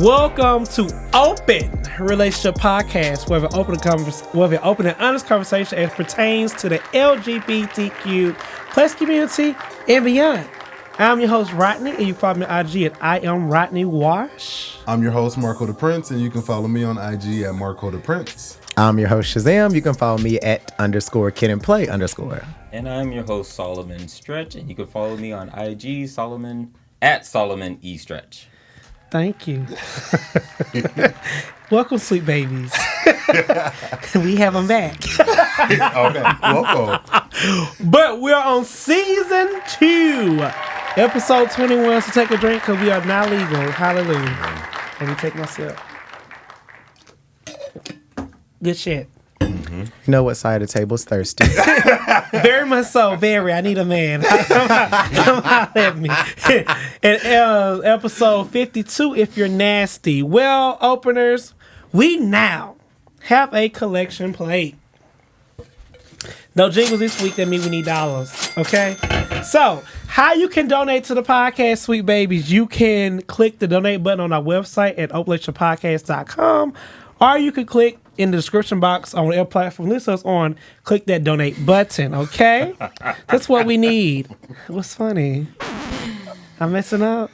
Welcome to Open Relationship Podcast, where we open and honest conversation as pertains to the LGBTQ plus community and beyond. I'm your host, Rodney, and you can follow me on IG at I am Rodney Wash. I'm your host, Marco DePrence, and you can follow me on IG at Marco DePrence. I'm your host, Shazam. You can follow me at _kid_and_play_. And I'm your host, Solomon Stretch, and you can follow me on IG, at Solomon E Stretch. Thank you. Welcome, sweet babies. We have them back. Okay, welcome. But we're on season 2, episode 21. So take a drink because we are now legal. Hallelujah. Let me take my sip. Good shit. Mm-hmm. You know what side of the table is thirsty? Very much so. Very. I need a man. Come out at me. And episode 52, if you're nasty. Well, openers, we now have a collection plate. No jingles this week. That means we need dollars. Okay? So, how you can donate to the podcast, sweet babies, you can click the donate button on our website at openrelationshippodcast.com, or you can click in the description box on whatever platform this is on, click that donate button, okay? That's what we need. What's funny? I'm messing up.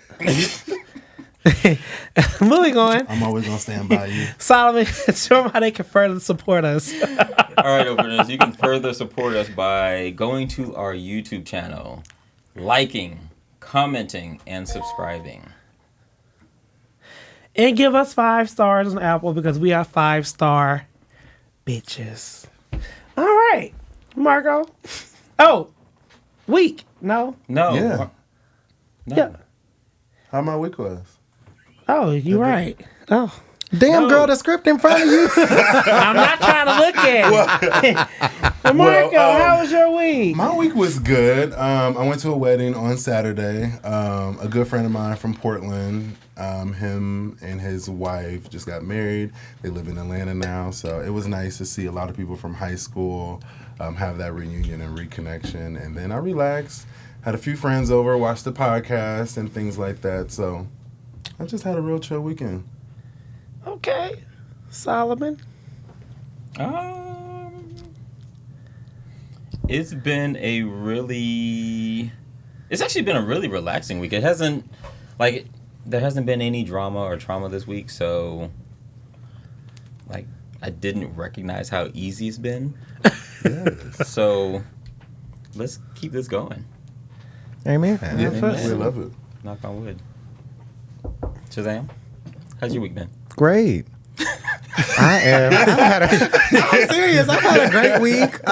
Moving on. I'm always going to stand by you. Solomon, show them how they can further support us. All right, openers, you can further support us by going to our YouTube channel, liking, commenting, and subscribing. And give us 5 stars on Apple because we are 5-star bitches. All right, Marco. Oh, week. No. Yeah. No. Yeah. How my week was? Oh, you're right. Oh. Damn, girl, the script in front of you. I'm not trying to look at it. Well, Marco, how was your week? My week was good. I went to a wedding on Saturday. A good friend of mine from Portland, him and his wife just got married. They live in Atlanta now, so it was nice to see a lot of people from high school have that reunion and reconnection. And then I relaxed, had a few friends over, watched the podcast and things like that. So I just had a real chill weekend. Okay. Solomon? It's actually been a really relaxing week. It hasn't, there hasn't been any drama or trauma this week, so, I didn't recognize how easy it's been. Yes. So, let's keep this going. Amen. Yeah, we love it. Knock on wood. Shazam, how's your week been? Great. I'm serious. I've had a great week.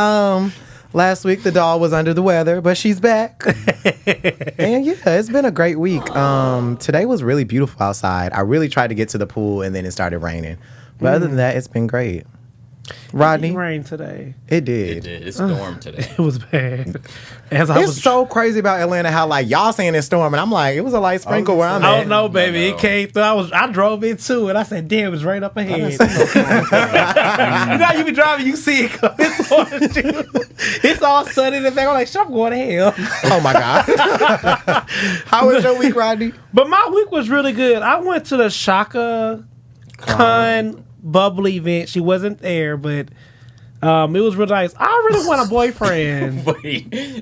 Last week the doll was under the weather, but she's back. And yeah, it's been a great week. Today was really beautiful outside. I really tried to get to the pool and then it started raining. But other than that, it's been great. Rodney? It rained today. It did. It did. It stormed today. It was bad. It's so crazy about Atlanta how y'all saying it's storm and I'm like, it was a light sprinkle where I'm at. I don't know, baby. It came through. I drove in too and I said, damn, it's right up ahead. You know, you be driving, you see it come. It's all sunny in the back. I'm like, I'm going to hell. Oh my God. How was your week, Rodney? But my week was really good. I went to the Shaka Khan bubble event. She wasn't there, but it was real nice. I really want a boyfriend. Wait, is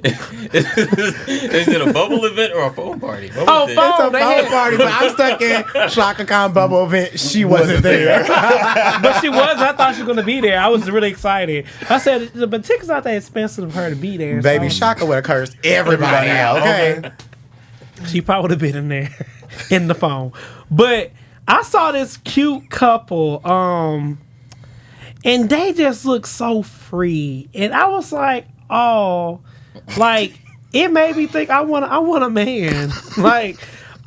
it a bubble event or a phone party? Phone. It's a phone party, but I'm stuck in Shaka Khan bubble event. She wasn't there. But she was. I thought she was going to be there. I was really excited. I said, but tickets not that expensive for her to be there. Baby, so. Shaka would have cursed everybody out. Okay. She probably would have been in there in the phone. But I saw this cute couple, and they just look so free. And I was like, oh, it made me think I want a man.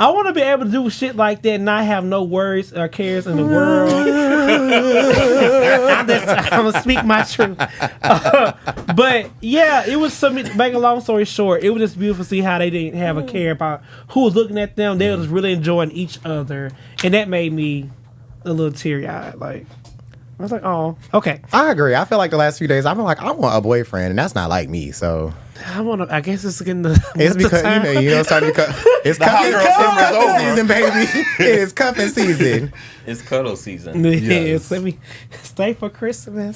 I want to be able to do shit like that and not have no worries or cares in the world. I'm going to speak my truth. But yeah, it was something, make a long story short, it was just beautiful to see how they didn't have a care about who was looking at them. They were just really enjoying each other. And that made me a little teary-eyed. I was like, oh, okay. I agree. I feel like the last few days I've been like, I want a boyfriend, and that's not like me. So I guess it's getting the. it's because it's starting to it's cuffing season, baby. It is cuffing season. It's cuddle season. Yes. Let me stay for Christmas.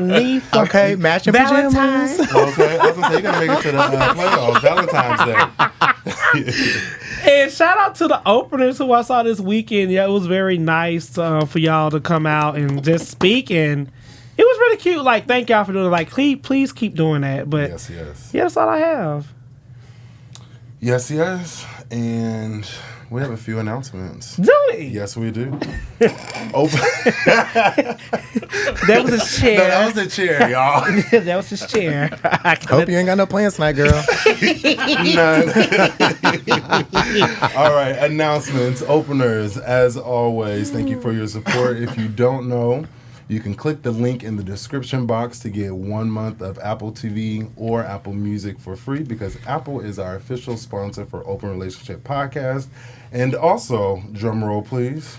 Leave for matching pajamas. Valentine's. Okay, I was gonna say you gotta make it to the playoffs, Valentine's Day. And shout out to the openers who I saw this weekend. Yeah, it was very nice for y'all to come out and just speak, and it was really cute. Like, thank y'all for doing it. Like, please keep doing that. But Yes. yeah, that's all I have. Yes, and we have a few announcements. Do we? Yes, we do. That was his chair. No, that was the chair, y'all. That was his chair. Hope you ain't got no plans tonight, girl. None. All right, announcements, openers. As always, thank you for your support. If you don't know, you can click the link in the description box to get 1 month of Apple TV or Apple Music for free, because Apple is our official sponsor for Open Relationship Podcast. And also, drum roll please,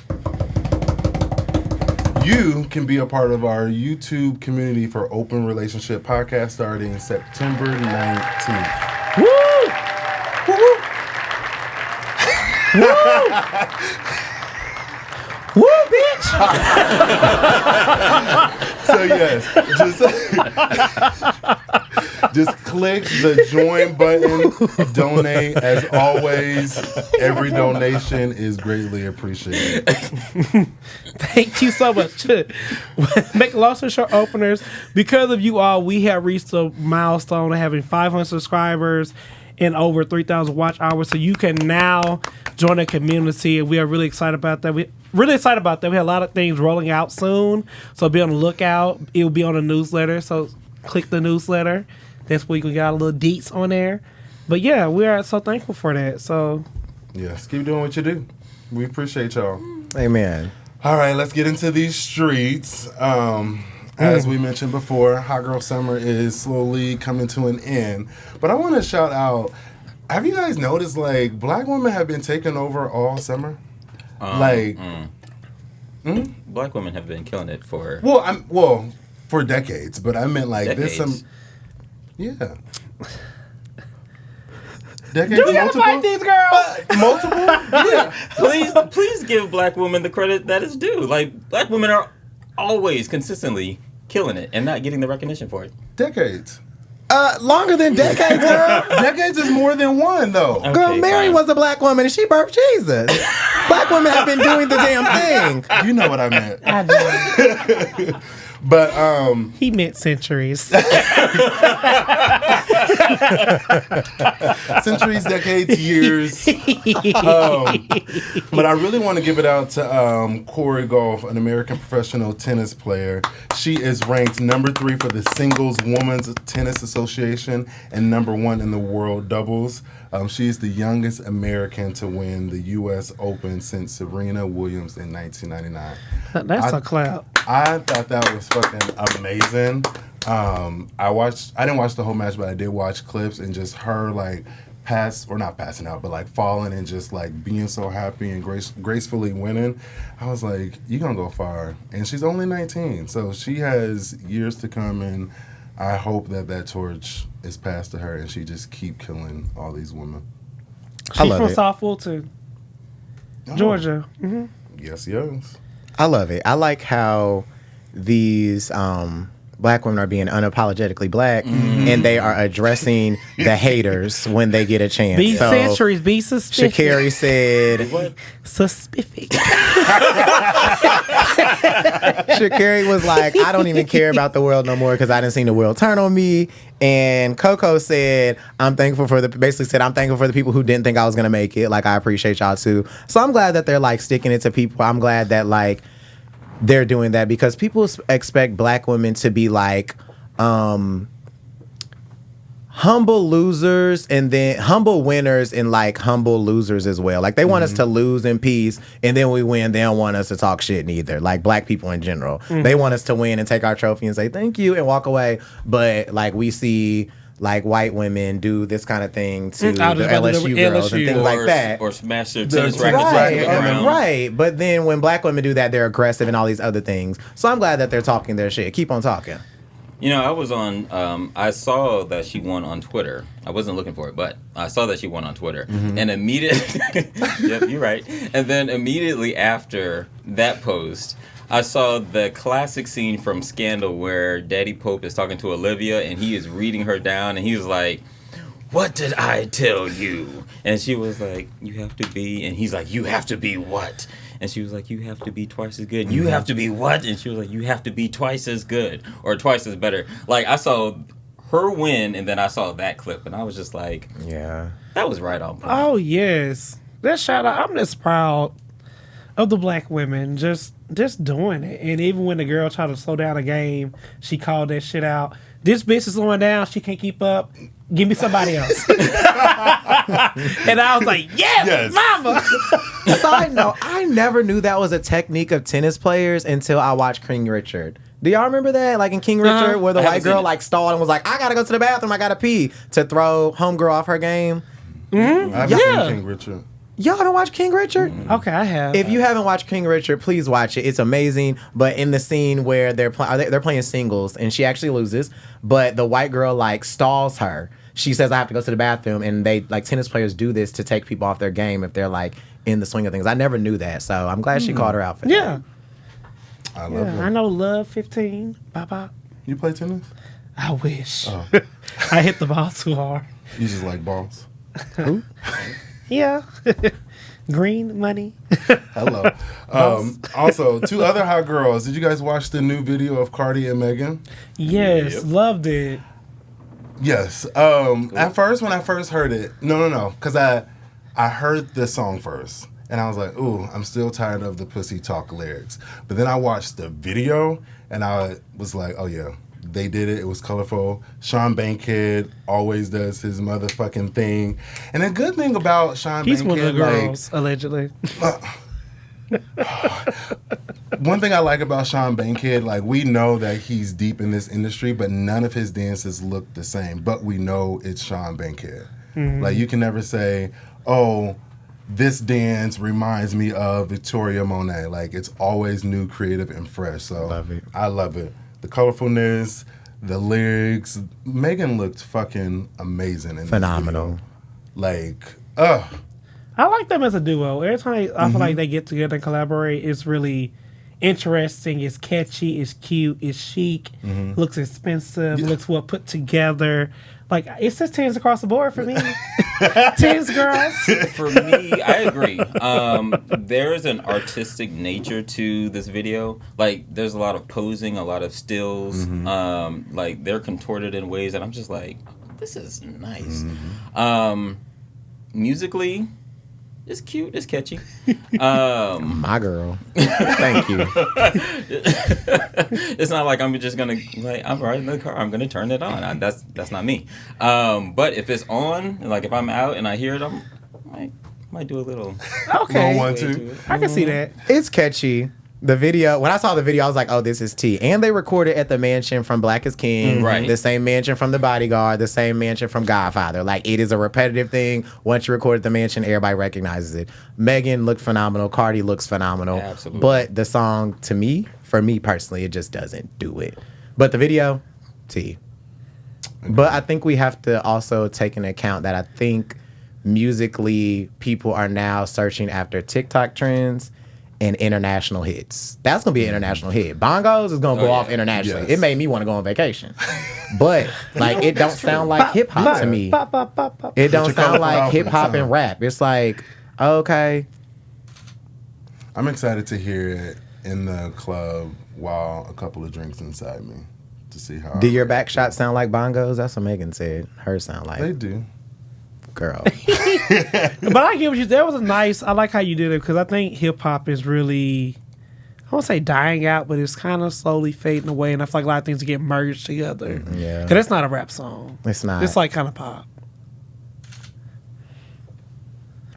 you can be a part of our YouTube community for Open Relationship Podcast starting September 19th. Woo! Woo! Woo! Woo, bitch! So yes, just click the join button, donate. As always, every donation is greatly appreciated. Thank you so much. Make long story short, openers. Because of you all, we have reached a milestone of having 500 subscribers and over 3,000 watch hours. So you can now join a community, and we are really excited about that. We have a lot of things rolling out soon, so be on the lookout. It will be on the newsletter, so click the newsletter. That's where you can get a little deets on there. But yeah, we are so thankful for that. So Yes, keep doing what you do. We appreciate y'all. Amen. All right, let's get into these streets. As we mentioned before, Hot Girl Summer is slowly coming to an end. But I want to shout out, have you guys noticed, like, black women have been taking over all summer? Black women have been killing it for for decades, but I meant like decades. there's some, yeah. Decades, do we gotta fight these girls? Multiple? Yeah. Please give black women the credit that is due. Like, black women are always consistently killing it and not getting the recognition for it. Decades. Longer than decades, girl. Decades is more than one, though. Okay, Girl, Mary fine. was a black woman and she birthed Jesus. Black women have been doing the damn thing. You know what I meant. I do. But He meant centuries. centuries, decades, years. But I really want to give it out to Corey Golf, an American professional tennis player. She is ranked number 3 for the Singles Women's Tennis Association and number 1 in the world doubles. She is the youngest American to win the U.S. Open since Serena Williams in 1999. That's a clap. I thought that was fucking amazing. I didn't watch the whole match, but I did watch clips, and just her like not passing out, but like falling and just like being so happy and gracefully winning. I was like, you're gonna go far. And she's only 19, so she has years to come, and I hope that torch is passed to her and she just keep killing all these women. She's love from it. South Fulton, Georgia. Mm-hmm. Yes. I love it. I like how these black women are being unapologetically black, and they are addressing the haters when they get a chance. Be So, centuries, be suspicious. Sha'Carri said, Suspicious. Sha'Carri was like, I don't even care about the world no more because I didn't see the world turn on me. And Coco said, I'm thankful for the people who didn't think I was going to make it. Like, I appreciate y'all too. So I'm glad that they're like sticking it to people. I'm glad that like they're doing that, because people expect black women to be like humble losers, and then humble winners and like humble losers as well. Like, they want us to lose in peace, and then we win. They don't want us to talk shit neither. Like, black people in general, they want us to win and take our trophy and say thank you and walk away. But like, we see like white women do this kind of thing to I the was about to LSU do girls and LSU. things like that. Or smash their tennis Right, rackets into the ground. Right. But then when black women do that, they're aggressive and all these other things. So I'm glad that they're talking their shit. Keep on talking. You know, I was on. I saw that she won on Twitter. I wasn't looking for it, but I saw that she won on Twitter, and immediately, yep, you're right. And then immediately after that post, I saw the classic scene from Scandal where Daddy Pope is talking to Olivia, and he is reading her down, and he was like, "What did I tell you?" And she was like, "You have to be," and he's like, "You have to be what?" And she was like, "You have to be twice as good." You have to be what? And she was like, "You have to be twice as good or twice as better." Like, I saw her win, and then I saw that clip, and I was just like, Yeah. that was right on point. Oh yes, that shout out. I'm just proud of the black women just doing it. And even when the girl tried to slow down a game, she called that shit out. This bitch is slowing down. She can't keep up. Give me somebody else. And I was like, yes. Mama. Side note, I never knew that was a technique of tennis players until I watched King Richard. Do y'all remember that? Like in King Richard, where the I white haven't girl seen it. like stalled and was like, I gotta go to the bathroom, I gotta pee, to throw homegirl off her game. I haven't Yeah. seen King Richard. Y'all don't watch King Richard? Okay, I have. If you haven't watched King Richard, please watch it. It's amazing. But in the scene where they're playing singles and she actually loses, but the white girl like stalls her. She says, I have to go to the bathroom, and they like tennis players do this to take people off their game if they're like in the swing of things. I never knew that, so I'm glad she called her out for that. yeah. I love I it. know Love 15. Bye bye. You play tennis? I wish. Oh. I hit the ball too hard. You just like balls? Yeah. Green money. Hello. Also, two other hot girls. Did you guys watch the new video of Cardi and Megan? Yes, Yep. loved it. Yes. At first, when I first heard it, no, because I heard the song first, and I was like, ooh, I'm still tired of the pussy talk lyrics. But then I watched the video, and I was like, oh yeah, they did it. It was colorful. Sean Bankhead always does his motherfucking thing. And the good thing about Sean He's one of the Bankhead, girls, allegedly. one thing I like about Sean Bankhead, like we know that he's deep in this industry, but none of his dances look the same. But we know it's Sean Bankhead. Like you can never say, oh, this dance reminds me of Victoria Monet. Like it's always new, creative, and fresh. So Love it. I love it. The colorfulness, the lyrics. Megan looked fucking amazing in this Phenomenal. video. Like, I like them as a duo. Every time I feel like they get together and collaborate, it's really interesting. It's catchy. It's cute. It's chic. Looks expensive. Looks well put together. Like it's just tens across the board for me. Tens girls. For me, I agree. There's an artistic nature to this video. Like, there's a lot of posing, a lot of stills. Like, they're contorted in ways that I'm just like, this is nice. Musically, it's cute, it's catchy. My girl. Thank you. It's not like I'm just gonna like I'm riding the car, I'm gonna turn it on. That's not me. But if it's on, like if I'm out and I hear it, I might do a little. Okay. Little 1, 2. I can see that. It's catchy. The video, when I saw the video, I was like, oh, this is tea. And they recorded at the mansion from Black is King. Right. The same mansion from The Bodyguard, the same mansion from Godfather. Like, it is a repetitive thing. Once you record at the mansion, everybody recognizes it. Megan looked phenomenal. Cardi looks phenomenal. Absolutely. But the song, to me, for me personally, it just doesn't do it. But the video, tea. But I think we have to also take into account that I think musically, people are now searching after TikTok trends and international hits. That's gonna be an international hit. Bongos is gonna go off internationally. Yes. It made me want to go on vacation. But like it don't sound like hip hop to me. Pop, pop, pop, pop. It don't your sound colorful like outfit hip hop on. and rap. It's like, okay. I'm excited to hear it in the club while a couple of drinks inside me to see how. Do your back shots sound like bongos? That's what Megan said. Hers sound They like, do. girl. But I get what you. That was a nice. I like how you did it because I think hip hop is really. I won't say dying out, but it's kind of slowly fading away, and I feel like a lot of things get merged together. Yeah. Because it's not a rap song. It's not. It's like kind of pop.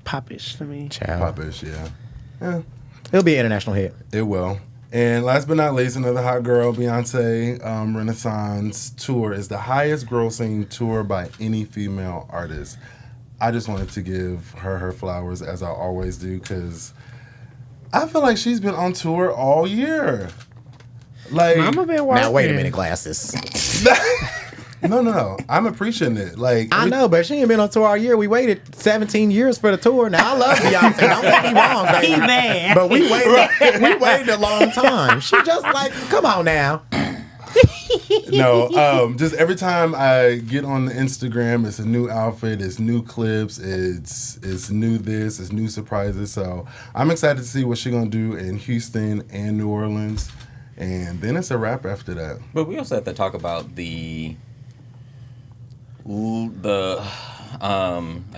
Popish to me. Child. Popish, yeah. Yeah, It'll be an international hit. it will. And last but not least, another hot girl, Beyonce Renaissance tour is the highest grossing tour by any female artist. I just wanted to give her flowers, as I always do, because I feel like she's been on tour all year. Like, Mama been working. Now wait a minute, glasses. No. I'm appreciating it. Like, I know, but she ain't been on tour all year. We waited 17 years for the tour. Now I love Beyonce. Don't get me wrong, baby. He mad. But we waited a long time. She just like, come on now. No, just every time I get on the Instagram, it's a new outfit, it's new clips, it's new this, it's new surprises. So I'm excited to see what she's gonna do in Houston and New Orleans, and then it's a wrap after that. But we also have to talk about the I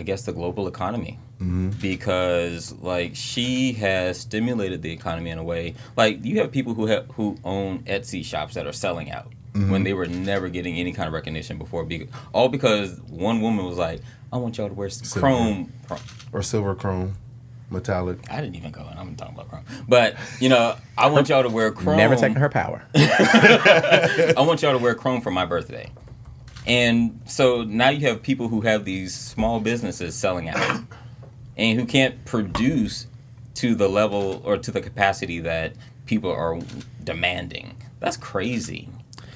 guess the global economy. Mm-hmm. Because like she has stimulated the economy in a way. Like you have people who own Etsy shops that are selling out when they were never getting any kind of recognition before. All because one woman was like, "I want y'all to wear chrome or silver chrome, metallic." I didn't even go, and I'm talking about chrome. But I want y'all to wear chrome. Never taking her power. I want y'all to wear chrome for my birthday. And so now you have people who have these small businesses selling out and who can't produce to the level or to the capacity that people are demanding. That's crazy.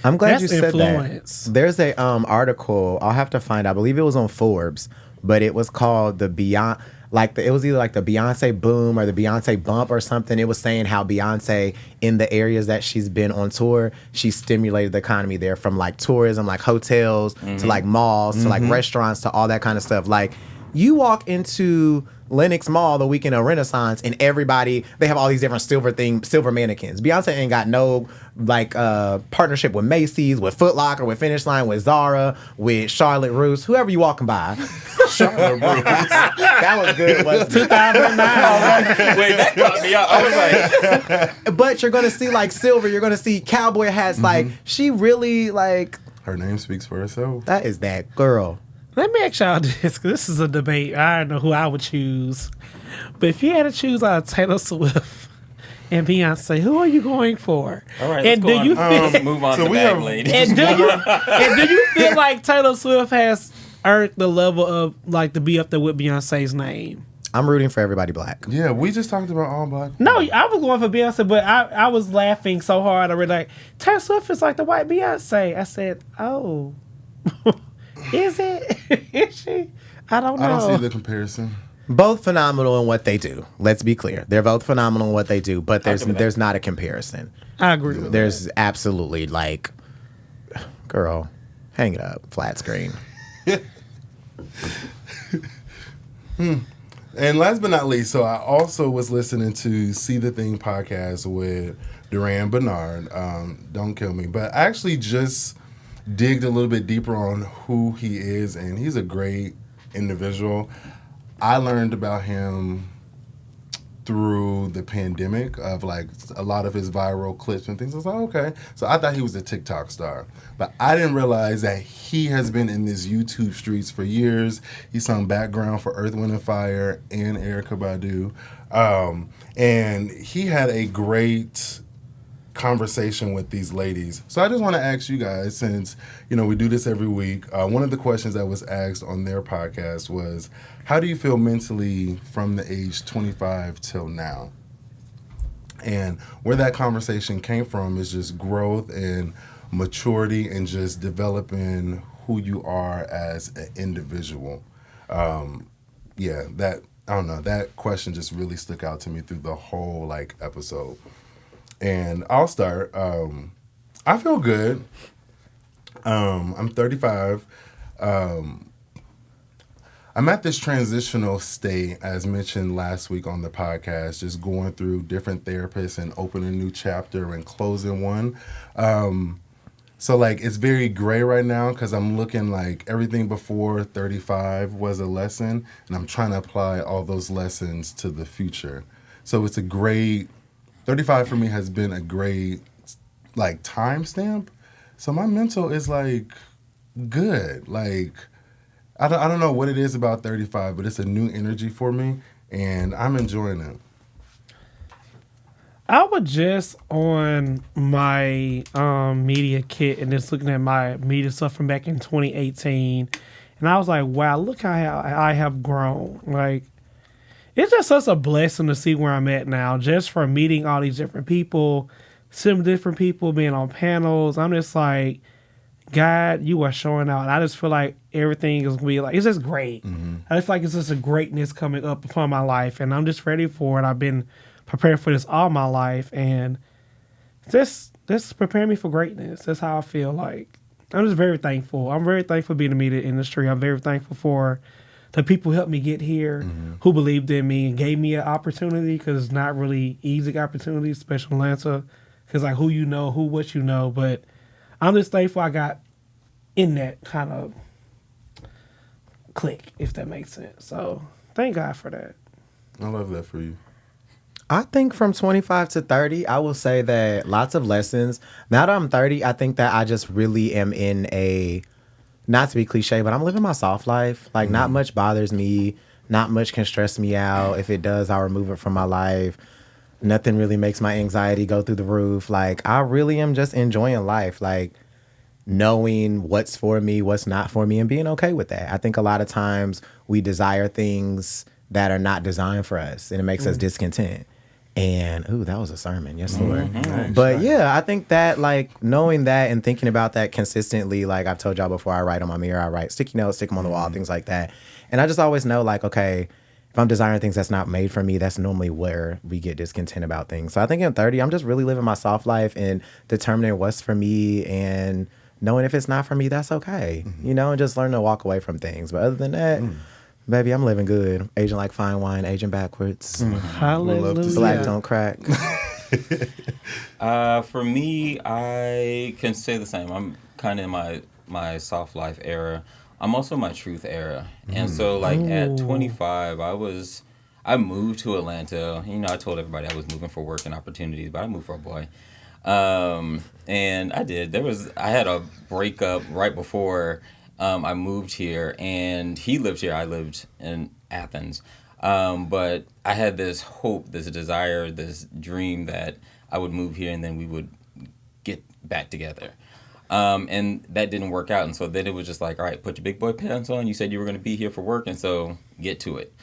I'm glad That's you said influence. that. There's a article, I'll have to find, I believe it was on Forbes, but it was called the Beyond, it was either like the Beyonce boom or the Beyonce bump or something. It was saying how Beyonce, in the areas that she's been on tour, she stimulated the economy there, from like tourism, like hotels, to like malls, to like restaurants, to all that kind of stuff. Like, you walk into Lenox Mall the weekend of Renaissance, and everybody, they have all these different silver mannequins. Beyonce ain't got no partnership with Macy's, with Foot Locker, with Finish Line, with Zara, with Charlotte Russe, whoever you walking by. Charlotte Russe. That was good, wasn't it? 2009. Wait, that caught me up. I was like, But you're gonna see like silver, you're gonna see cowboy hats. Like, she really Her name speaks for herself. that is that girl. Let me ask y'all this, because this is a debate. I don't know who I would choose. But if you had to choose out of Taylor Swift and Beyonce, who are you going for? all right, And let's do you let's move on so to we Bag have- Lady. And do you feel like Taylor Swift has earned the level of to be up there with Beyonce's name? I'm rooting for everybody black. Yeah, we just talked about all black. No, I was going for Beyonce, but I was laughing so hard. I read Taylor Swift is like the white Beyonce. I said, oh, is it? Is she? I don't know. I don't see the comparison. Both phenomenal in what they do. Let's be clear. They're both phenomenal in what they do, but there's not a comparison. I agree with There's absolutely girl, hang it up, flat screen. And last but not least, so I also was listening to See the Thing podcast with Duran Bernard. Don't kill me. But I actually just digged a little bit deeper on who he is, and he's a great individual. I learned about him through the pandemic of a lot of his viral clips and things. I was like, okay. So I thought he was a TikTok star. But I didn't realize that he has been in this YouTube streets for years. He sung background for Earth, Wind & Fire and Erykah Badu. And he had a great conversation with these ladies. So I just want to ask you guys, since we do this every week, one of the questions that was asked on their podcast was, how do you feel mentally from the age 25 till now? And where that conversation came from is just growth and maturity and just developing who you are as an individual. That question just really stuck out to me through the whole episode. And I'll start. I feel good. I'm 35. I'm at this transitional state, as mentioned last week on the podcast, just going through different therapists and opening a new chapter and closing one. So it's very gray right now because I'm looking everything before 35 was a lesson, and I'm trying to apply all those lessons to the future. So it's a great 35 for me has been a great time stamp. So my mental is good. I don't know what it is about 35, but it's a new energy for me, and I'm enjoying it. I was just on my media kit and just looking at my media stuff from back in 2018, and I was like, wow, look how I have grown. Like, it's just such a blessing to see where I'm at now, just from meeting all these different people, some different people, being on panels. I'm just like, God, you are showing out. And I just feel like everything is going to be like, it's just great. I just feel like it's just a greatness coming up upon my life, and I'm just ready for it. I've been preparing for this all my life, and this preparing me for greatness. That's how I feel. Like, I'm just very thankful. I'm very thankful to be in the media industry. I'm very thankful for the people who helped me get here, who believed in me and gave me an opportunity, because it's not really easy opportunities, especially in Atlanta, because like what you know. But I'm just thankful I got in that kind of clique, if that makes sense. So thank God for that. I love that for you. I think from 25 to 30, I will say that lots of lessons. Now that I'm 30, I think that I just really am in a, not to be cliche, but I'm living my soft life. Like, not much bothers me. Not much can stress me out. If it does, I'll remove it from my life. Nothing really makes my anxiety go through the roof. Like, I really am just enjoying life. Like, knowing what's for me, what's not for me, and being okay with that. I think a lot of times we desire things that are not designed for us, and it makes us discontent. And, ooh, that was a sermon. Yes, Lord. But yeah, I think that, like, knowing that and thinking about that consistently, like I've told y'all before, I write on my mirror, I write sticky notes, stick them on the wall, things like that. And I just always know, like, okay, if I'm desiring things that's not made for me, that's normally where we get discontent about things. So I think in 30, I'm just really living my soft life and determining what's for me, and knowing if it's not for me, that's okay. You know, and just learning to walk away from things. But other than that, baby, I'm living good. Aging like fine wine, aging backwards. Hallelujah. Black don't crack. For me, I can say the same. I'm kind of in my soft life era. I'm also in my truth era. And so, like, at 25, I moved to Atlanta. You know, I told everybody I was moving for work and opportunities, but I moved for a boy. And I did. I had a breakup right before I moved here, and he lived here. I lived in Athens. But I had this hope, this desire, this dream that I would move here and then we would get back together. And that didn't work out. And so then it was just like, all right, put your big boy pants on. You said you were going to be here for work, and so get to it.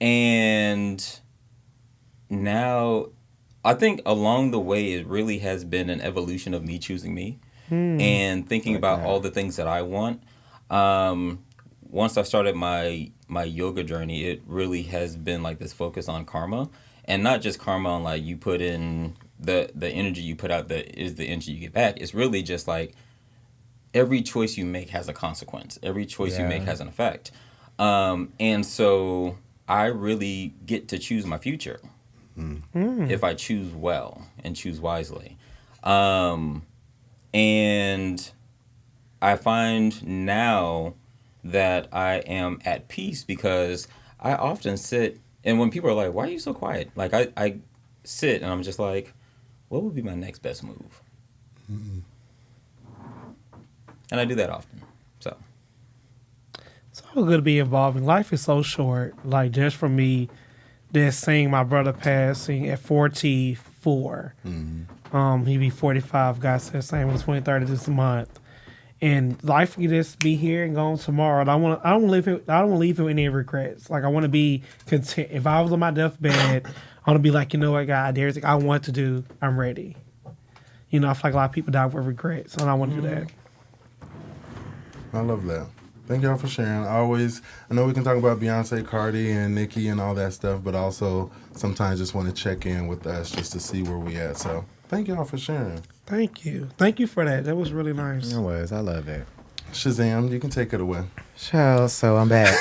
And now I think along the way, it really has been an evolution of me choosing me and thinking about all the things that I want. Once I started my yoga journey, it really has been like this focus on karma, and not just karma on like you put in the energy you put out that is the energy you get back. It's really just like every choice you make has a consequence. Every choice you make has an effect. And so I really get to choose my future if I choose well and choose wisely. And I find now that I am at peace because I often sit, and when people are like, why are you so quiet? Like I sit and I'm just like, what would be my next best move? And I do that often. So It's all good to be involving. Life is so short. Like, just for me, just seeing my brother passing at 44. He be 45. God said same on the 23rd of this month. And life can just be here and gone tomorrow. And I don't want to leave him with any regrets. Like, I want to be content. If I was on my deathbed, I want to be like, you know what, God, there's I want to do. I'm ready. You know, I feel like a lot of people die with regrets, and I want to do that. I love that. Thank y'all for sharing. I know we can talk about Beyonce, Cardi, and Nicki and all that stuff, but also sometimes just want to check in with us just to see where we at. So thank y'all for sharing. Thank you. Thank you for that. That was really nice. It was. I love it. Shazam, you can take it away. Child, so I'm back.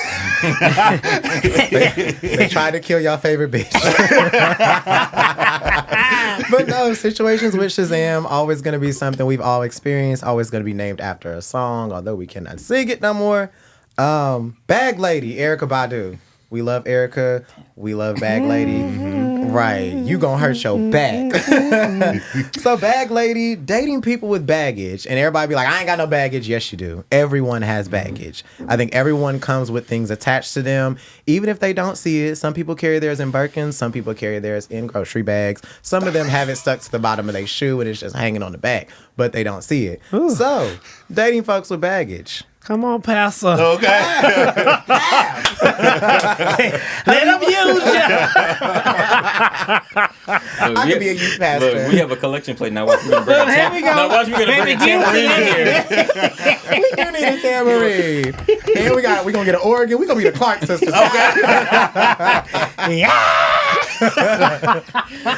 they tried to kill y'all favorite bitch. But no, situations with Shazam, always going to be something we've all experienced, always going to be named after a song, although we cannot sing it no more. Bag Lady, Erykah Badu. We love Erykah. We love Bag Lady. Right. You gonna hurt your back. So, bag lady, dating people with baggage. And everybody be like, I ain't got no baggage. Yes, you do. Everyone has baggage. I think everyone comes with things attached to them. Even if they don't see it, some people carry theirs in Birkins. Some people carry theirs in grocery bags. Some of them have it stuck to the bottom of their shoe and it's just hanging on the back, but they don't see it. Ooh. So, dating folks with baggage. Come on, Pastor. Okay. Let them use you. I could be a youth pastor. Look, we have a collection plate now. Watch me gonna bring Here we go. Now watch me gonna Baby, bring a give tambourine in here. We do need a tambourine. And we gonna get an organ. We gonna be the Clark sisters.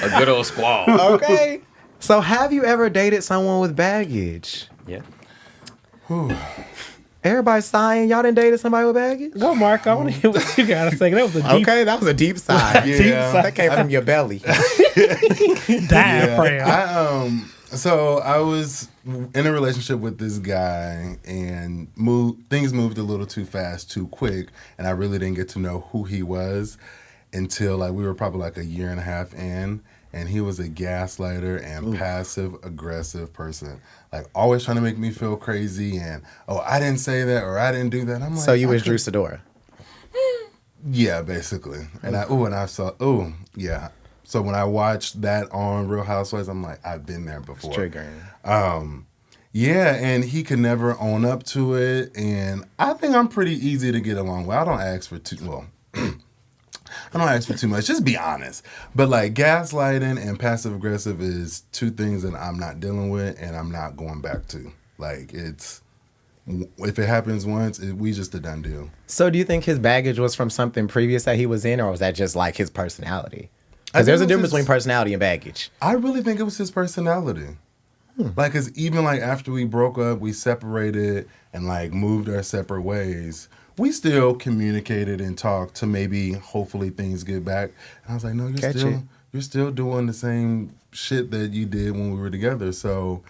A good old squall. Okay. So, have you ever dated someone with baggage? Yeah. Everybody sighing. Y'all done dated somebody with baggage? Go, Mark. I want to hear what you got to say. That was a deep Okay, that was a deep sigh. Yeah. That came from your belly. diaphragm. So I was in a relationship with this guy, and things moved a little too fast, too quick, and I really didn't get to know who he was until like we were probably like a year and a half in, and he was a gaslighter and passive aggressive person, like always trying to make me feel crazy, and I didn't say that or I didn't do that. I'm like, So you was Drew Sidora. Yeah, basically. And I saw, yeah. So when I watched that on Real Housewives, I'm like, I've been there before. Triggering. Yeah, and he could never own up to it. And I think I'm pretty easy to get along with. I don't ask for too much. Just be honest. But like gaslighting and passive aggressive is two things that I'm not dealing with and I'm not going back to. Like if it happens once, we just a done deal. So do you think his baggage was from something previous that he was in, or was that just like his personality? Because there's a difference between personality and baggage. I really think it was his personality. Like, cause even like after we broke up, we separated and like moved our separate ways. We still communicated and talked to maybe hopefully things get back. And I was like, no, you're still doing the same shit that you did when we were together. So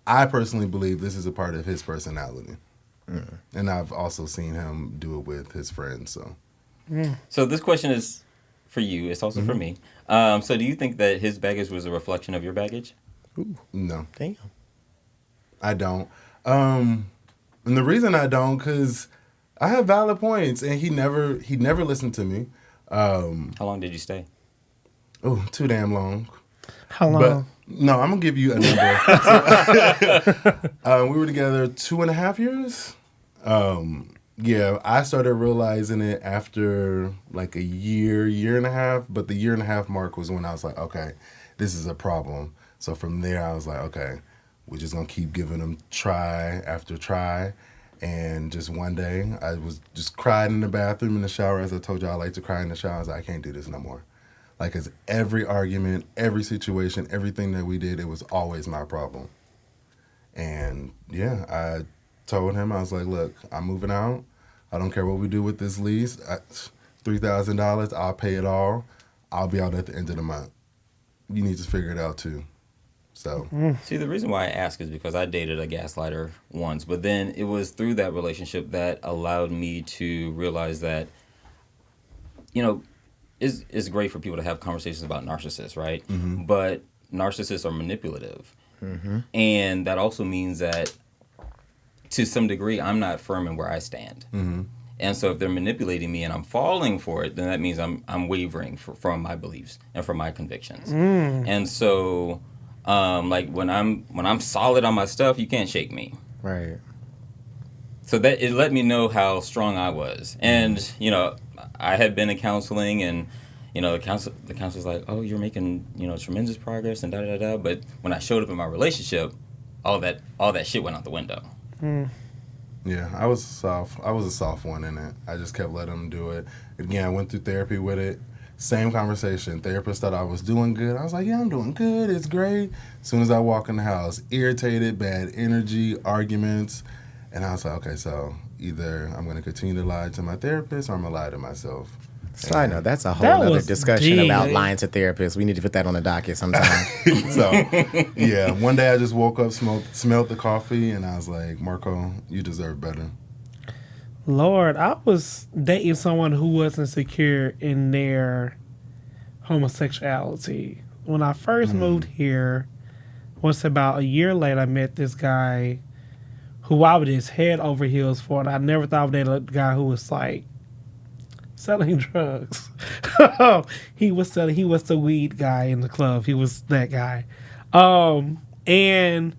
I personally believe this is a part of his personality. And I've also seen him do it with his friends. So this question is for you. It's also for me. So do you think that his baggage was a reflection of your baggage? No. Damn. I don't. And the reason I don't, because I have valid points, and he never listened to me. How long did you stay? Oh, too damn long. How long? But no, I'm gonna give you a number. We were together 2.5 years. Yeah, I started realizing it after like a year and a half. But the 1.5 year mark was when I was like, okay, this is a problem. So from there, I was like, okay, we're just gonna keep giving them try after try. And just one day, I was just crying in the bathroom in the shower. As I told you, I like to cry in the shower. I was like, I can't do this no more. Like, cause every argument, every situation, everything that we did, it was always my problem. And yeah, I told him, I was like, look, I'm moving out. I don't care what we do with this lease. $3,000, I'll pay it all. I'll be out at the end of the month. You need to figure it out too. So See, the reason why I ask is because I dated a gaslighter once, but then it was through that relationship that allowed me to realize that, it's great for people to have conversations about narcissists, right? Mm-hmm. But narcissists are manipulative. Mm-hmm. And that also means that to some degree, I'm not firm in where I stand. Mm-hmm. And so if they're manipulating me and I'm falling for it, then that means I'm wavering from my beliefs and from my convictions. And so like when I'm solid on my stuff, you can't shake me. Right. So that it let me know how strong I was. And, I had been in counseling and, the counselor's like, oh, you're making, tremendous progress and da-da-da-da. But when I showed up in my relationship, all that shit went out the window. yeah, I was soft. I was a soft one in it. I just kept letting him do it. Again, I went through therapy with it. Same conversation. Therapist thought I was doing good. I was like, yeah, I'm doing good. It's great. As soon as I walk in the house, irritated, bad energy, arguments. And I was like, okay, so either I'm going to continue to lie to my therapist or I'm going to lie to myself. Side note, that's a whole other discussion about lying to therapists. We need to put that on the docket sometime. So, yeah, one day I just woke up, smelled the coffee, and I was like, Marco, you deserve better. Lord, I was dating someone who wasn't secure in their homosexuality. When I first moved here, once about a year later, I met this guy who I was just head over heels for, and I never thought of that guy who was like selling drugs. He was the weed guy in the club. He was that guy. And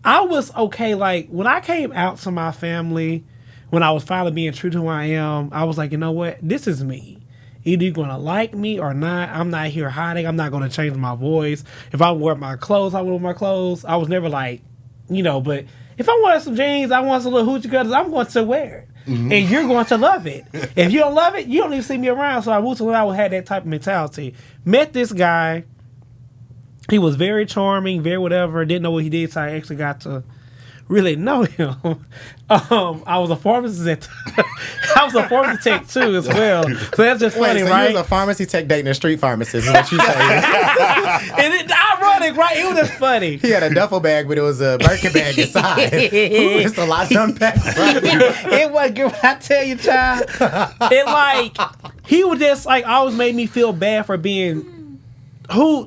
I was okay. Like, when I came out to my family, when I was finally being true to who I am, I was like, you know what? This is me. Either you're going to like me or not. I'm not here hiding. I'm not going to change my voice. If I wear my clothes, I wear my clothes. I was never like, but if I want some jeans, I want some little hoochie cutters, I'm going to wear it. Mm-hmm. And you're going to love it. If you don't love it, you don't even see me around. So I moved to when I had that type of mentality. Met this guy. He was very charming, very whatever. Didn't know what he did, so I actually got to really know him. I was a pharmacist I was a pharmacy tech too as well. So that's just funny, so right? You was a pharmacy tech dating a street pharmacist is what you saying. And it's ironic, right? It was just funny. He had a duffel bag, but it was a Birkin bag inside. Ooh, it's a lot to unpack. It was good. I tell you, child. He was just like always made me feel bad for being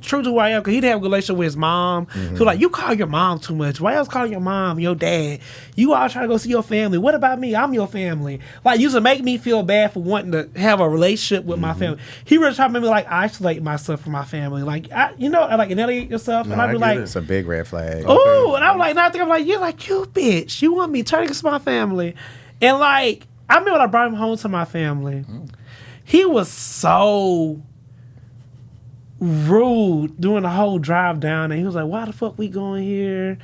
true to who I am, because he'd have a relationship with his mom. Mm-hmm. So you call your mom too much. Why else calling your mom, your dad? You all trying to go see your family. What about me? I'm your family. Used to make me feel bad for wanting to have a relationship with my family. He really tried to make me isolate myself from my family. Annihilate yourself. And I'd be like, it's a big red flag. Oh, and I'm like, now I think I'm like, you bitch. You want me to turn against my family. And I remember when I brought him home to my family, he was so rude during the whole drive down, and he was like, why the fuck we going here?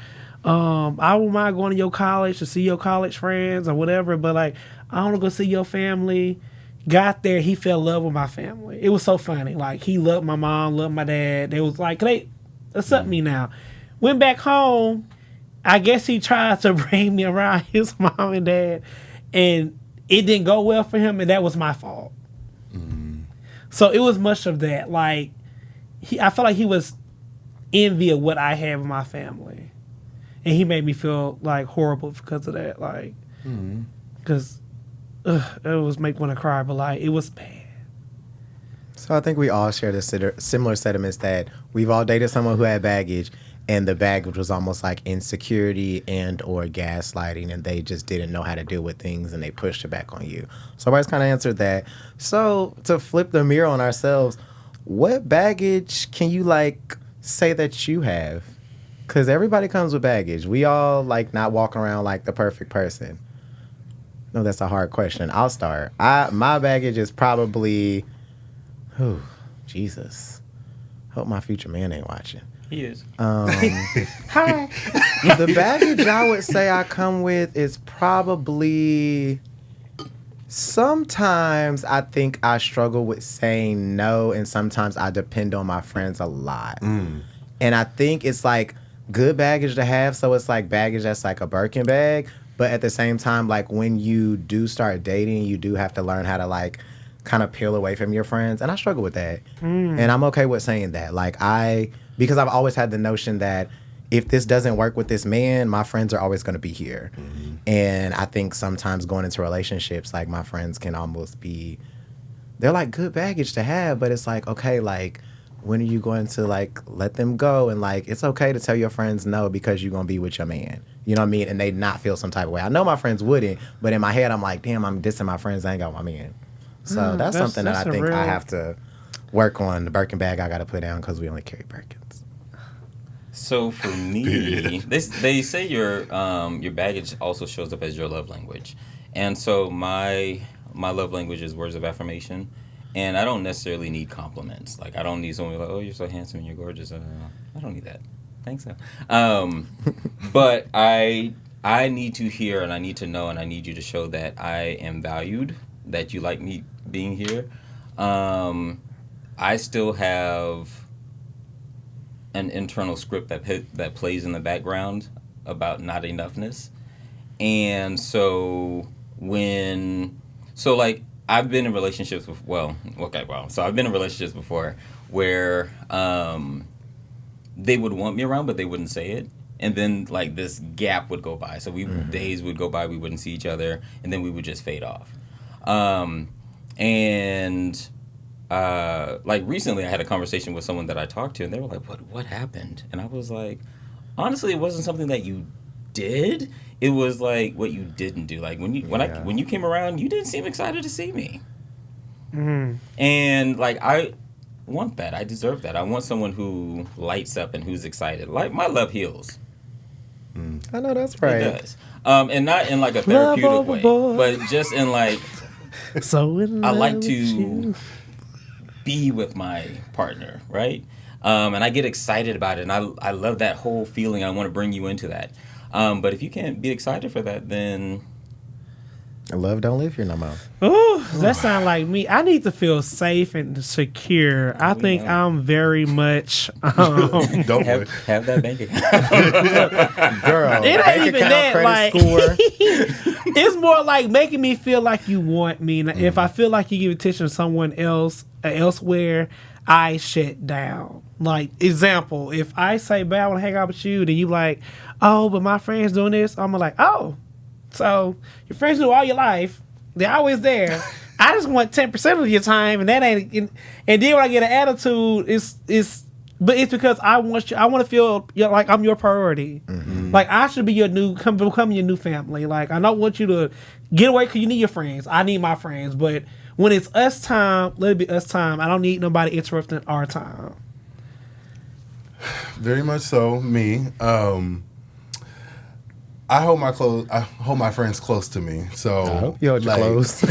I wouldn't mind going to your college to see your college friends or whatever, but I want to go see your family. Got there, he fell in love with my family. It was so funny. He loved my mom, loved my dad. They was like, they accept me now. Went back home. I guess he tried to bring me around his mom and dad, and it didn't go well for him, and that was my fault. So it was much of that. I felt like he was envy of what I have in my family, and he made me feel horrible because of that. Because it was make me want to cry, but it was bad. So I think we all share the similar sentiments that we've all dated someone who had baggage, and the baggage was almost like insecurity and or gaslighting, and they just didn't know how to deal with things, and they pushed it back on you. So everybody's kind of answered that. So to flip the mirror on ourselves, what baggage can you say that you have? Because everybody comes with baggage. We all not walking around like the perfect person. No, that's a hard question. I'll start. My baggage is probably, Jesus. Hope my future man ain't watching. He is. Hi. The baggage I would say I come with is probably, sometimes I think I struggle with saying no, and sometimes I depend on my friends a lot. And I think it's good baggage to have, so it's baggage that's a Birkin bag, but at the same time, when you do start dating, you do have to learn how to kind of peel away from your friends, and I struggle with that. And I'm okay with saying that. Because I've always had the notion that if this doesn't work with this man, my friends are always going to be here. And I think sometimes going into relationships, my friends can almost be, they're good baggage to have, but it's okay, when are you going to let them go? And it's okay to tell your friends no because you're going to be with your man. You know what I mean? And they not feel some type of way. I know my friends wouldn't, but in my head, I'm like, damn, I'm dissing my friends. I ain't got my man. So that's something that I think I have to work on. The Birkin bag I got to put down because we only carry Birkins. So for me, they say your baggage also shows up as your love language, and so my love language is words of affirmation, and I don't necessarily need compliments. I don't need someone oh, you're so handsome and you're gorgeous. I don't need that. Thanks so. But I need to hear, and I need to know, and I need you to show that I am valued, that you like me being here. I still have an internal script that plays in the background about not enoughness, and so I've been in relationships with so I've been in relationships before where they would want me around but they wouldn't say it, and then this gap would go by, so days would go by, we wouldn't see each other, and then we would just fade off, and like recently I had a conversation with someone that I talked to, and they were like, what happened? And I was like, honestly, it wasn't something that you did. It was like what you didn't do. Like when you came around, you didn't seem excited to see me. Mm-hmm. And like I want that. I deserve that. I want someone who lights up and who's excited. Like my love heals. I know that's right. It does. And not in like a therapeutic way, but just in like so in I love like with to you. be with my partner, right? And I get excited about it, and I love that whole feeling. I want to bring you into that. But if you can't be excited for that, then Love don't live here no more. Ooh, that sounds like me. I need to feel safe and secure. I think I'm very much. Don't have that bank account. Girl, It ain't bank even account, that. credit Like, score. it's more like making me feel like you want me. And if I feel like you give attention to someone else elsewhere, I shut down. Like, example, if I say, "Babe, I want to hang out with you," then you like, "Oh, but my friend's doing this." I'm like, "Oh, so your friends do all your life. They're always there. I just want 10% of your time, and that ain't." And then when I get an attitude, but it's because I want you. I want to feel like I'm your priority. Mm-hmm. Like I should be your become your new family. Like I don't want you to get away because you need your friends. I need my friends, but when it's us time, let it be us time. I don't need nobody interrupting our time. Very much so. Me. I hold my friends close to me. So I hope you hold your close.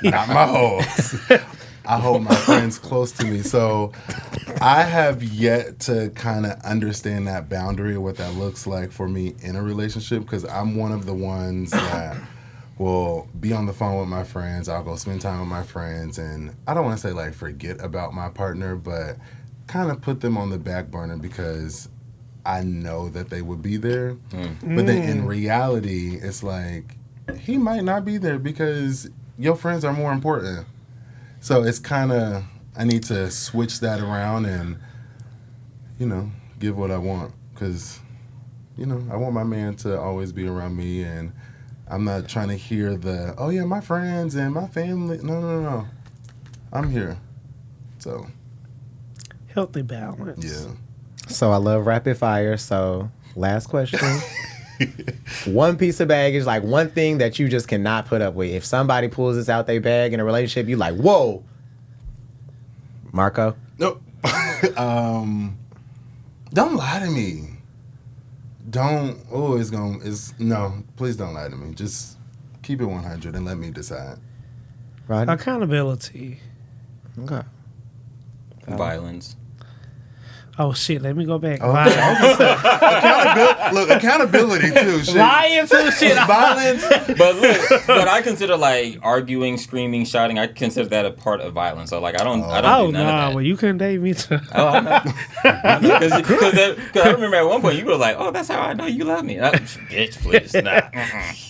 Not my hoes. I hold my friends close to me. So I have yet to kind of understand that boundary of what that looks like for me in a relationship, because I'm one of the ones that will be on the phone with my friends. I'll go spend time with my friends, and I don't want to say like forget about my partner, but kind of put them on the back burner because I know that they would be there. But then in reality, it's like he might not be there because your friends are more important. So it's kind of, I need to switch that around and, give what I want. Because, I want my man to always be around me, and I'm not trying to hear the, oh yeah, my friends and my family. No. I'm here. So. Healthy balance. Yeah. So I love rapid fire. So last question. One piece of baggage, like one thing that you just cannot put up with. If somebody pulls this out their bag in a relationship, you like, whoa. Marco? Nope. Don't lie to me. No, please don't lie to me. Just keep it 100 and let me decide. Rodney? Accountability. Okay. Violence. Oh shit! Let me go back. Accountability too. Shit. Lying too, shit. Violence. But I consider like arguing, screaming, shouting. I consider that a part of violence. So like I don't do none of that. Well, you couldn't date me too. Oh, I know. Because I remember at one point you were like, "Oh, that's how I know you love me." Bitch, please, nah.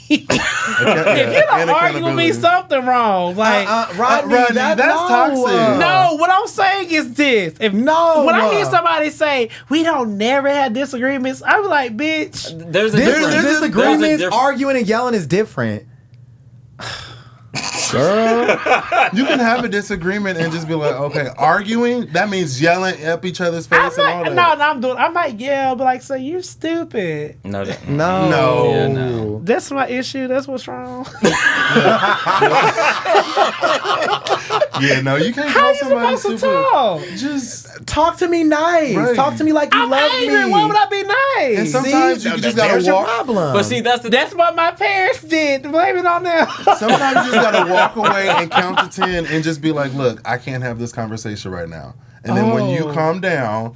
If you don't argue with me, something wrong. Like Rodney, that's toxic. No, what I'm saying is this. When I hear somebody say we don't never have disagreements, I'm like, bitch. There's a difference. Disagreements, arguing and yelling is different. Girl. You can have a disagreement and just be like, okay, arguing, that means yelling up each other's face and all that. I might yell, but like, say you're stupid. No. Yeah, no. That's my issue. That's what's wrong. Yeah, no, you can't How call you somebody supposed to stupid. talk? Just Talk to me nice. Right. Talk to me like you I'm love angry. me. Why would I be nice? And sometimes you just gotta there's your walk. problem. But see, That's what my parents did. Blame it on them. Sometimes you just gotta walk away and count to 10 and just be like, look, I can't have this conversation right now. And then when you calm down,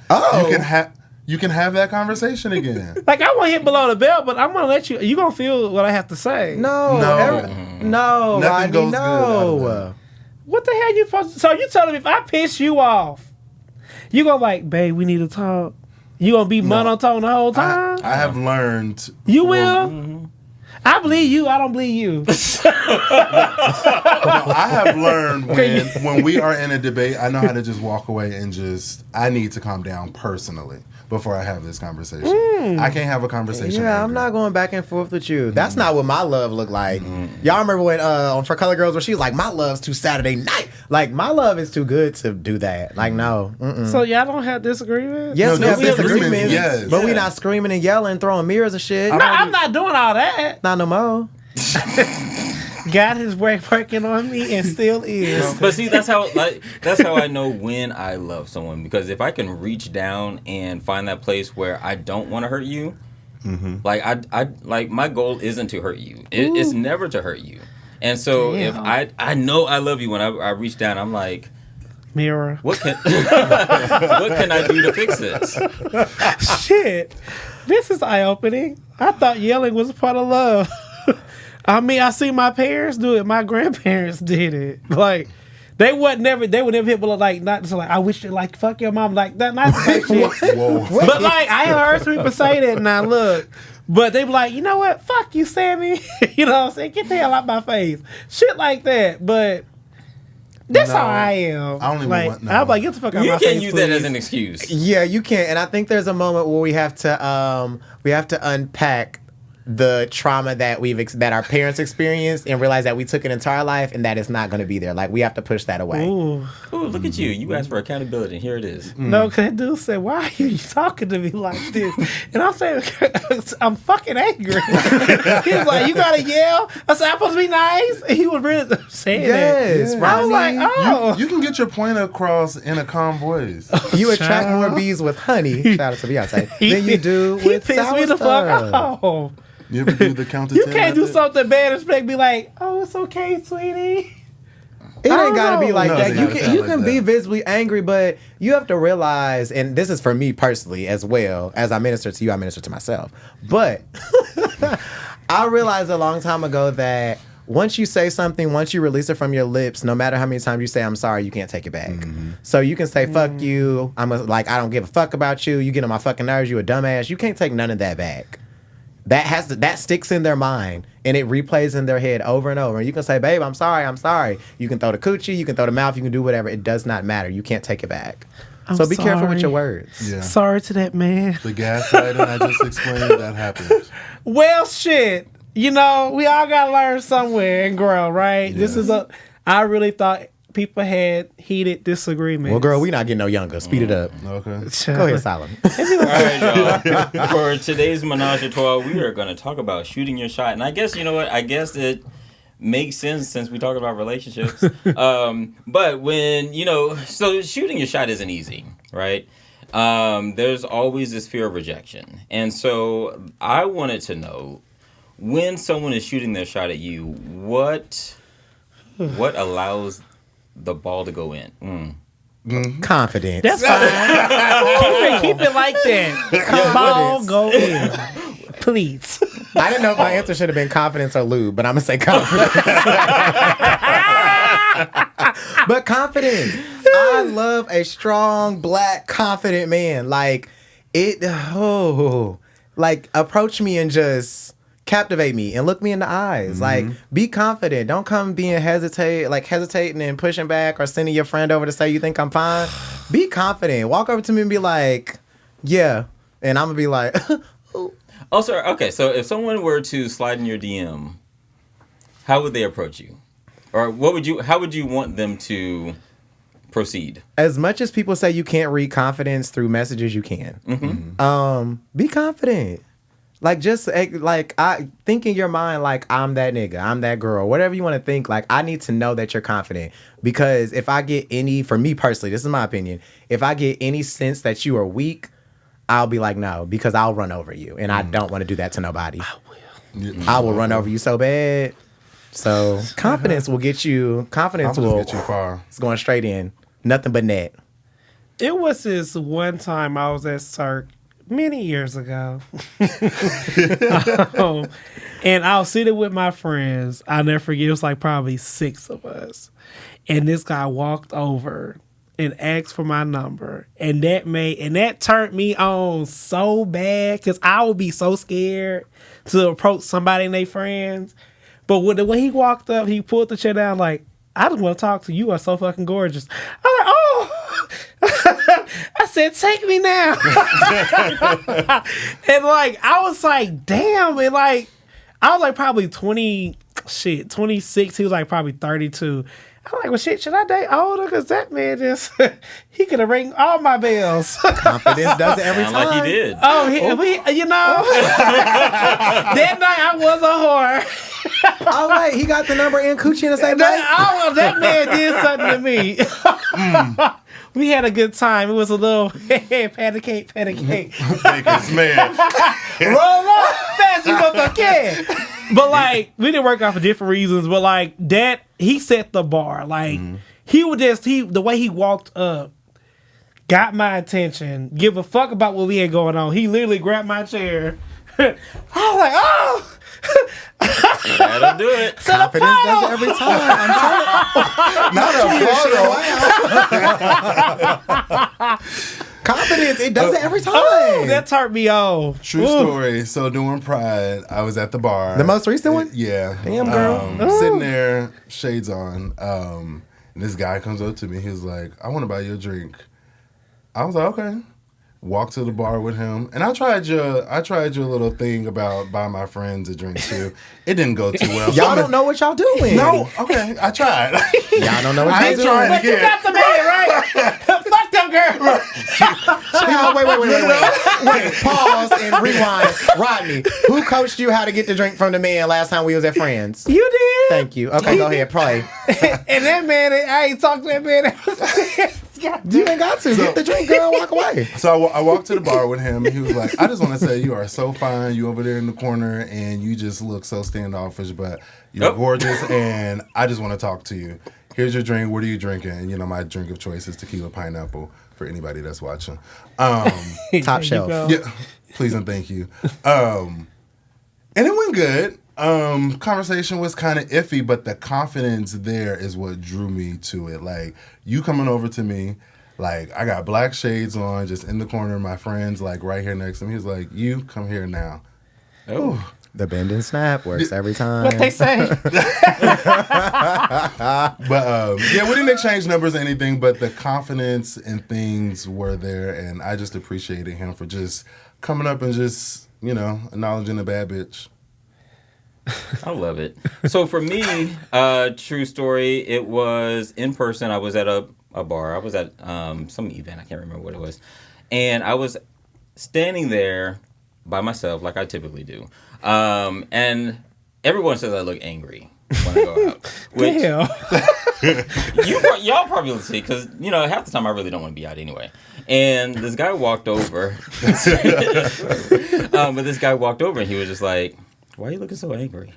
you can have that conversation again. Like, I want to hit below the belt, but I'm gonna let you. You gonna feel what I have to say. No, Nothing Rodney, goes good out of no. that. What the hell you supposed to? So you telling me if I piss you off, you gonna like, babe, we need to talk. You gonna be monotone the whole time? I have learned. You will. I believe you. I don't believe you. I have learned when we are in a debate, I know how to just walk away and I need to calm down personally before I have this conversation. I can't have a conversation. Yeah, I'm not going back and forth with you. That's not what my love looked like. Y'all remember when on For Color Girls where she was like, my love's too Saturday night. Like, my love is too good to do that. Like, no. So y'all don't have disagreements? Yes, No, we have there's disagreements, yes. but we not screaming and yelling, throwing mirrors and shit. No, I'm not doing all that. Not no more. God is working on me and still is. But see, that's how I know when I love someone, because if I can reach down and find that place where I don't want to hurt you, like I like my goal isn't to hurt you. It's never to hurt you. And so if I know I love you when I reach down, I'm like, mirror. what can I do to fix this? Shit, this is eye opening. I thought yelling was a part of love. I mean, I see my parents do it. My grandparents did it. Like, they would never hit, but like, not just like, I wish you like, fuck your mom, like that, not that shit. Whoa. But like, I heard people say that now, look. But they be like, you know what? Fuck you, Sammy. You know what I'm saying? Get the hell out my face. Shit like that. But that's how I am. I don't even like, want no. I'm like, get the fuck out You my face, can't use that please. as an excuse. Yeah, you can. And I think there's a moment where we have to unpack the trauma that that our parents experienced and realize that we took it into our life and that it's not going to be there. Like, we have to push that away. Ooh. Ooh, look at you. You asked for accountability, and here it is. No, because that dude said, why are you talking to me like this? And I'm saying, I'm fucking angry. He was like, you got to yell? I said, I'm supposed to be nice? And he was really saying Yes, that. I was like, oh. You can get your point across in a calm voice. You attract more bees with honey, shout out to Beyonce, than you do with He pissed sour me the stuff. fuck off. You ever do the count to You 10 can't do method? something bad and expect me like, oh, it's okay, sweetie. It I ain't gotta be don't like know. that. No, You it's can not you like can be that. visibly angry, but you have to realize, and this is for me personally as well, as I minister to you, I minister to myself. But I realized a long time ago that once you say something, once you release it from your lips, no matter how many times you say I'm sorry, you can't take it back. So you can say fuck you, I don't give a fuck about you, you get on my fucking nerves, you a dumbass. You can't take none of that back. That sticks in their mind and it replays in their head over and over. And you can say, babe, I'm sorry. You can throw the coochie, you can throw the mouth, you can do whatever. It does not matter. You can't take it back. So be careful with your words. Yeah. Sorry to that man. The gaslighting I just explained, that happened. Well, shit. You know, we all gotta learn somewhere and grow, right? Yeah. I really thought people had heated disagreements. Well, girl, we not getting no younger. Speed it up. Okay. Go ahead, Solomon. All right, y'all. For today's Menage a Trois, we are going to talk about shooting your shot. And I guess, you know what? I guess it makes sense since we talk about relationships. But when, so shooting your shot isn't easy, right? There's always this fear of rejection. And so I wanted to know, when someone is shooting their shot at you, what allows the ball to go in? Confidence. That's fine. keep it like that. Ball go in. Please. I didn't know if my answer should have been confidence or lube, but I'm going to say confidence. But confidence. I love a strong, black, confident man. Like, approach me and just captivate me and look me in the eyes. Like, be confident. Don't come being hesitating and pushing back or sending your friend over to say you think I'm fine. Be confident. Walk over to me and be like, yeah. And I'm going to be like, Also, okay, so if someone were to slide in your DM, how would they approach you? Or how would you want them to proceed? as much as people say you can't read confidence through messages, you can. Be confident. Like, just I think in your mind, like, I'm that nigga, I'm that girl, whatever you want to think. Like, I need to know that you're confident, because if I get for me personally, this is my opinion, if I get any sense that you are weak, I'll be like, no, because I'll run over you, and I don't want to do that to nobody. I will run over you so bad. So confidence will get you. Confidence will get you far. It's going straight in. Nothing but net. It was this one time I was at Cirque many years ago. And I was sitting with my friends. I'll never forget. It was like probably 6 of us. And this guy walked over and asked for my number, and that turned me on so bad because I would be so scared to approach somebody and their friends. But when he walked up, he pulled the chair down like, I just want to talk to you. You are so fucking gorgeous. I'm like, oh. I said, take me now. And like, I was like, damn. And like, I was like probably 26. He was like probably 32. I'm like, well, shit, should I date older? Because that man just, he could have rang all my bells. Confidence does it every time. Like he did. Oh, you know, that night I was a whore. Oh, wait, he got the number in Coochie in the same night? That man did something to me. We had a good time. It was a little patty cake. Baker's man. Roll up fast, you motherfucker can. But like, we didn't work out for different reasons. But like that, he set the bar. Like he would the way he walked up got my attention. Give a fuck about what we had going on. He literally grabbed my chair. I was like, oh. That'll do it. Confidence does it every time. I'm telling you. Confidence, it does it every time. Oh, that turned me off. True story. So during Pride, I was at the bar. The most recent one? Yeah. Damn, girl. Sitting there, shades on. And this guy comes up to me. He was like, I want to buy you a drink. I was like, okay. Walked to the bar with him, and I tried your little thing about buying my friends a drink too. It didn't go too well. Y'all don't know what y'all doing. No, okay, I tried. Y'all don't know what y'all doing. trying But you got the man, right? Fuck them girl. Wait. Pause and rewind. Rodney, who coached you how to get the drink from the man last time we was at Friends? You did. Thank you. Okay, go ahead, play. And that man, I ain't talked to that man. You ain't got to. Get the drink, girl. Walk away. So I walked to the bar with him, and he was like, I just want to say you are so fine. You over there in the corner, and you just look so standoffish, but you're gorgeous, and I just want to talk to you. Here's your drink. What are you drinking? And, you know, my drink of choice is tequila pineapple for anybody that's watching. Top shelf. Yeah, please and thank you. And it went good. Conversation was kind of iffy, but the confidence there is what drew me to it. Like, you coming over to me, like, I got black shades on, just in the corner, my friends, like, right here next to me. He's like, you come here now. Oh. The bend and snap works every time. What they say. But, yeah, we didn't exchange numbers or anything, but the confidence and things were there, and I just appreciated him for just coming up and just, you know, acknowledging a bad bitch. I love it. So for me, true story, it was in person. I was at a bar. I was at some event. I can't remember what it was. And I was standing there by myself like I typically do. And everyone says I look angry when I go out. Which y'all probably will see because, you know, half the time I really don't want to be out anyway. And this guy walked over. But this guy walked over and he was just like, why are you looking so angry?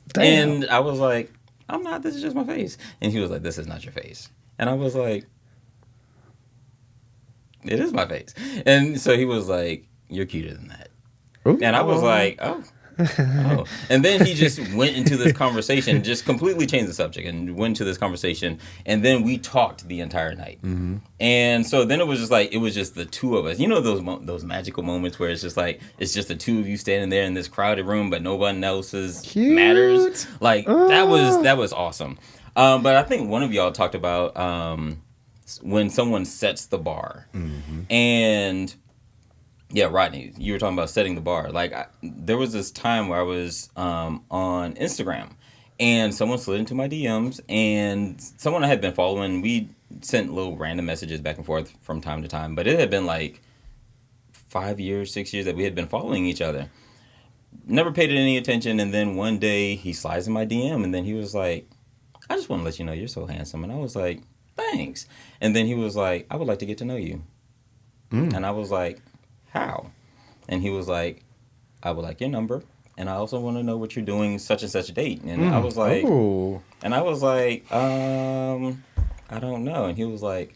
Damn. And I was like, I'm not. This is just my face. And he was like, this is not your face. And I was like, it is my face. And so he was like, you're cuter than that. Ooh. And I was like, oh. And then he just went into this conversation, just completely changed the subject and went into this conversation. And then we talked the entire night. Mm-hmm. And so then it was just the two of us. You know those magical moments where it's just like, it's just the two of you standing there in this crowded room, but no one else's matters. Like, that was awesome. But I think one of y'all talked about when someone sets the bar. Mm-hmm. And... yeah, Rodney, you were talking about setting the bar. Like, there was this time where I was on Instagram, and someone slid into my DMs, and someone I had been following. We sent little random messages back and forth from time to time, but it had been like 5 years, 6 years that we had been following each other. Never paid it any attention, and then one day he slides in my DM, and then he was like, I just want to let you know you're so handsome. And I was like, thanks. And then he was like, I would like to get to know you. And I was like, how? And he was like, I would like your number, and I also want to know what you're doing such and such a date. And I was like, I don't know. And he was like,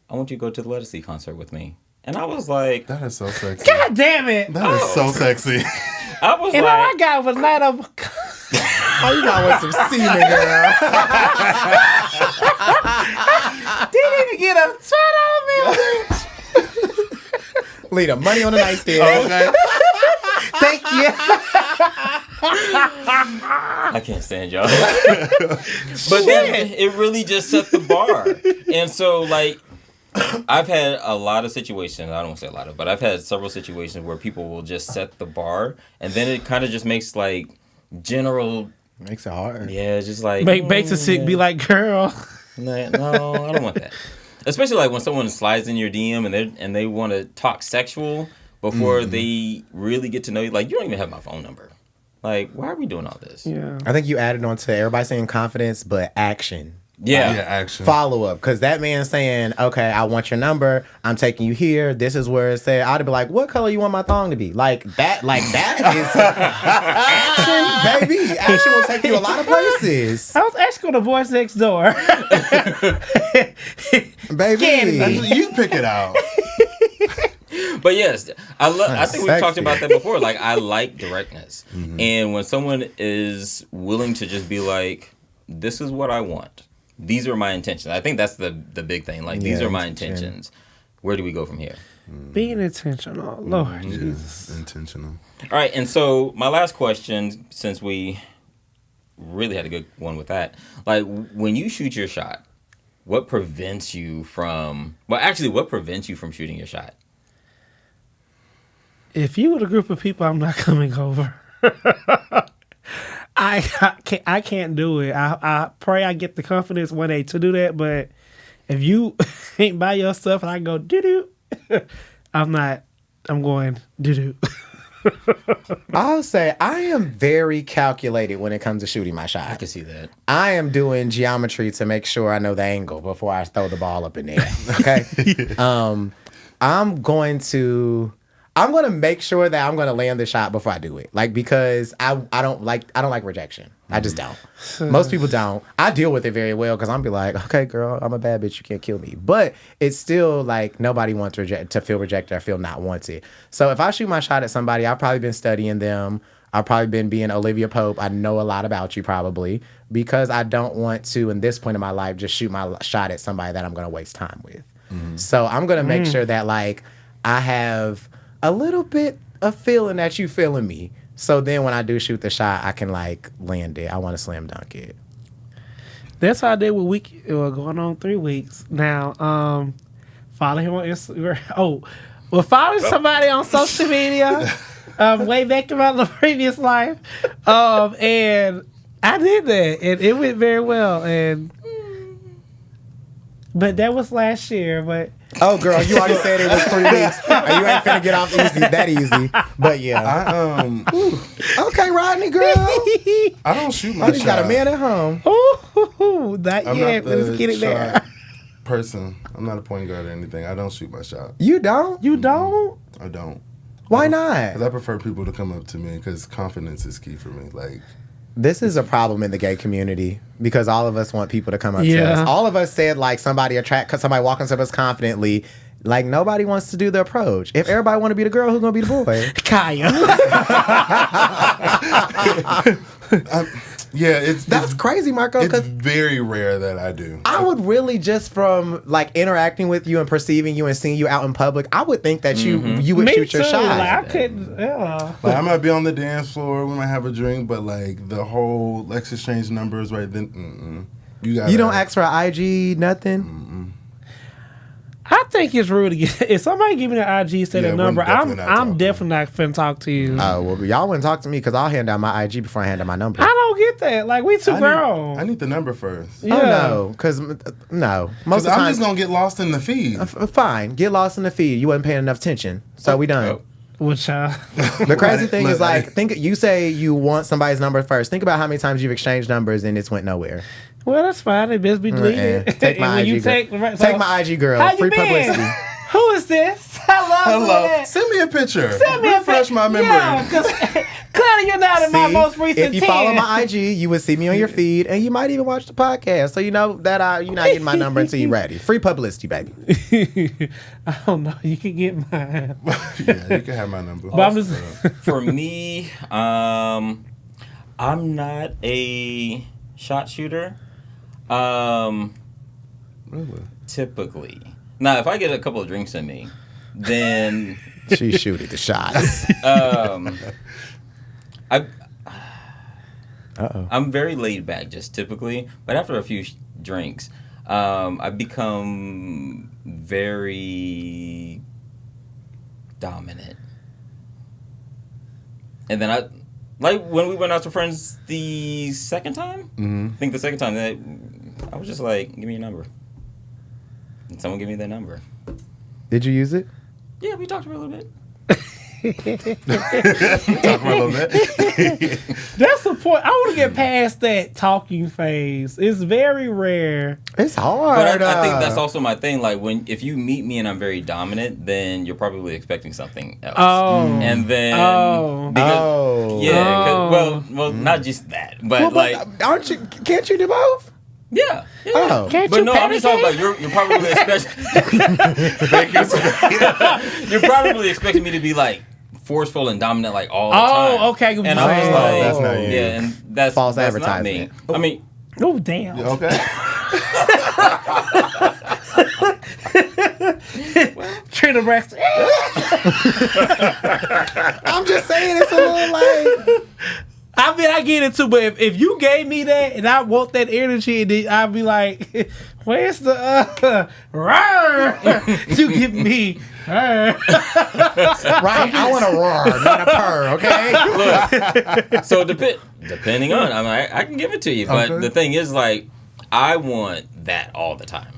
I want you to go to the Lettucey concert with me. And I was like, that is so sexy. God damn it. That is so sexy. I was and like, all I got was not a... Oh, you got with some semen, girl. Did he need to get a $12 bill. Leave the money on the nightstand. Okay. Thank you. I can't stand y'all. But then it really just set the bar. And so, like, I've had a lot of situations, I don't want to say a lot of, but I've had several situations where people will just set the bar, and then it kind of just makes, like, general... Makes it hard. Yeah, it's just like... Makes it sick, be like, girl. No, I don't want that. Especially, like, when someone slides in your DM and they want to talk sexual before they really get to know you. Like, you don't even have my phone number. Like, why are we doing all this? Yeah. I think you added on to everybody saying confidence, but action. Yeah. Yeah, action. Follow up. Because that man saying, okay, I want your number. I'm taking you here. This is where it's at. I'd be like, what color you want my thong to be? Like that is action, baby. Action will take you a lot of places. I was actually going to voice next door. Baby. You pick it out. But yes, I think we've talked Sexy. about that before. Like, I like directness. And when someone is willing to just be like, this is what I want. These are my intentions. I think that's the big thing. Like, these are my intentions. Where do we go from here? Being intentional. Lord Jesus. Intentional. All right. And so my last question, since we really had a good one with that, like, when you shoot your shot, what prevents you from shooting your shot? If you with a group of people, I'm not coming over. I can't do it. I pray I get the confidence one day to do that, but if you ain't by your stuff and I go doo-doo, I'm going doo-doo. I'll say I am very calculated when it comes to shooting my shot. I can see that. I am doing geometry to make sure I know the angle before I throw the ball up in there. Okay. I'm going to make sure that I'm going to land the shot before I do it. Like, because I don't like rejection. I just don't. Most people don't. I deal with it very well because I'm be like, okay, girl, I'm a bad bitch. You can't kill me. But it's still like nobody wants to feel rejected or feel not wanted. So if I shoot my shot at somebody, I've probably been studying them. I've probably been being Olivia Pope. I know a lot about you probably because I don't want to, in this point in my life, just shoot my shot at somebody that I'm going to waste time with. So I'm going to make sure that, like, I have a little bit of feeling that you feeling me. So then when I do shoot the shot, I can, like, land it. I want to slam dunk it. That's how I did with going on 3 weeks now. Follow him on Instagram. Following somebody on social media way back in my previous life. And I did that, and it went very well. But that was last year. But oh, girl, you already said it was 3 weeks. You ain't finna get off that easy. But yeah. Okay, Rodney, girl. I don't shoot my Rodney's shot. got a man at home. ooh, not I'm yet. not Let's get it there. person. I'm not a point guard or anything. I don't shoot my shot. You don't? You don't? I don't. Why not? Because I prefer people to come up to me because confidence is key for me. Like, This is a problem in the gay community because all of us want people to come up to Yeah. us. All of us said like somebody walking to us confidently. Like nobody wants to do the approach. If everybody want to be the girl, who's gonna be the boy? Kaya. yeah, That's crazy, Marco. It's Because very rare that I do. I would really just from like interacting with you and perceiving you and seeing you out in public, I would think that you would Me shoot your too. shot. Like, I couldn't. Yeah. Like, I might be on the dance floor, we might have a drink, but like the whole let's exchange numbers right then. You don't ask for an IG, nothing. I think it's rude to get. If somebody give me the IG, say Yeah, the we're number, definitely not I'm talking. definitely not finna talk to you. Oh well, y'all wouldn't talk to me because I'll hand down my IG before I hand down my number. I don't get that. Like, we too grown. I need the number first. Yeah. Oh no, because no. Most of the I'm time, just gonna get lost in the feed. fine. Get lost in the feed. You wasn't paying enough attention, so we done. Oh. Which, The crazy thing is like, you say you want somebody's number first. Think about how many times you've exchanged numbers and it's went nowhere. well, that's fine. It best be deleted. Take my And when IG girl. Take my IG girl. How you Free been? publicity. Who is this? Hello. Send me a picture. Send me a Refresh my memory. Yeah, because clearly you're not in my See, most recent if you 10. follow my IG, you would see me on your feed, and you might even watch the podcast. So you know that you're not getting my number until you're ready. Free publicity, baby. I don't know. You can get mine. Yeah, you can have my number. But I'm just, For me, I'm not a shot shooter. Really? typically. Now, if I get a couple of drinks in me, then She's shooting the shots. I'm very laid back, just typically. But after a few drinks, I become very dominant. And then like when we went out to friends the second time, I think the second time, that I was just like, give me your number. And someone give me their number. Did you use it? Yeah, we talked for a little bit. Talk for a little bit. That's the point. I want to get past that talking phase. It's very rare. It's hard. But I think that's also my thing. Like if you meet me and I'm very dominant, then you're probably expecting something else. Oh. And then Oh. Yeah, well, not just that, but aren't you? Can't you do both? yeah. Oh. Can't But you no, I'm just talking about you're probably expecting you're probably expecting me to be like forceful and dominant like all the time. Oh, okay. And I'm just like, that's not you. yeah, and that's False that's advertisement. Not me. I mean, Oh, damn. Okay. Trina Braxton. I'm just saying it's a little like. I mean, I get it too, but if you gave me that and I want that energy, then I'd be like, where's the roar? You give me Right, I want a roar, not a purr, okay? look. So depending on, I can give it to you, but Okay. the thing is, like, I want that all the time.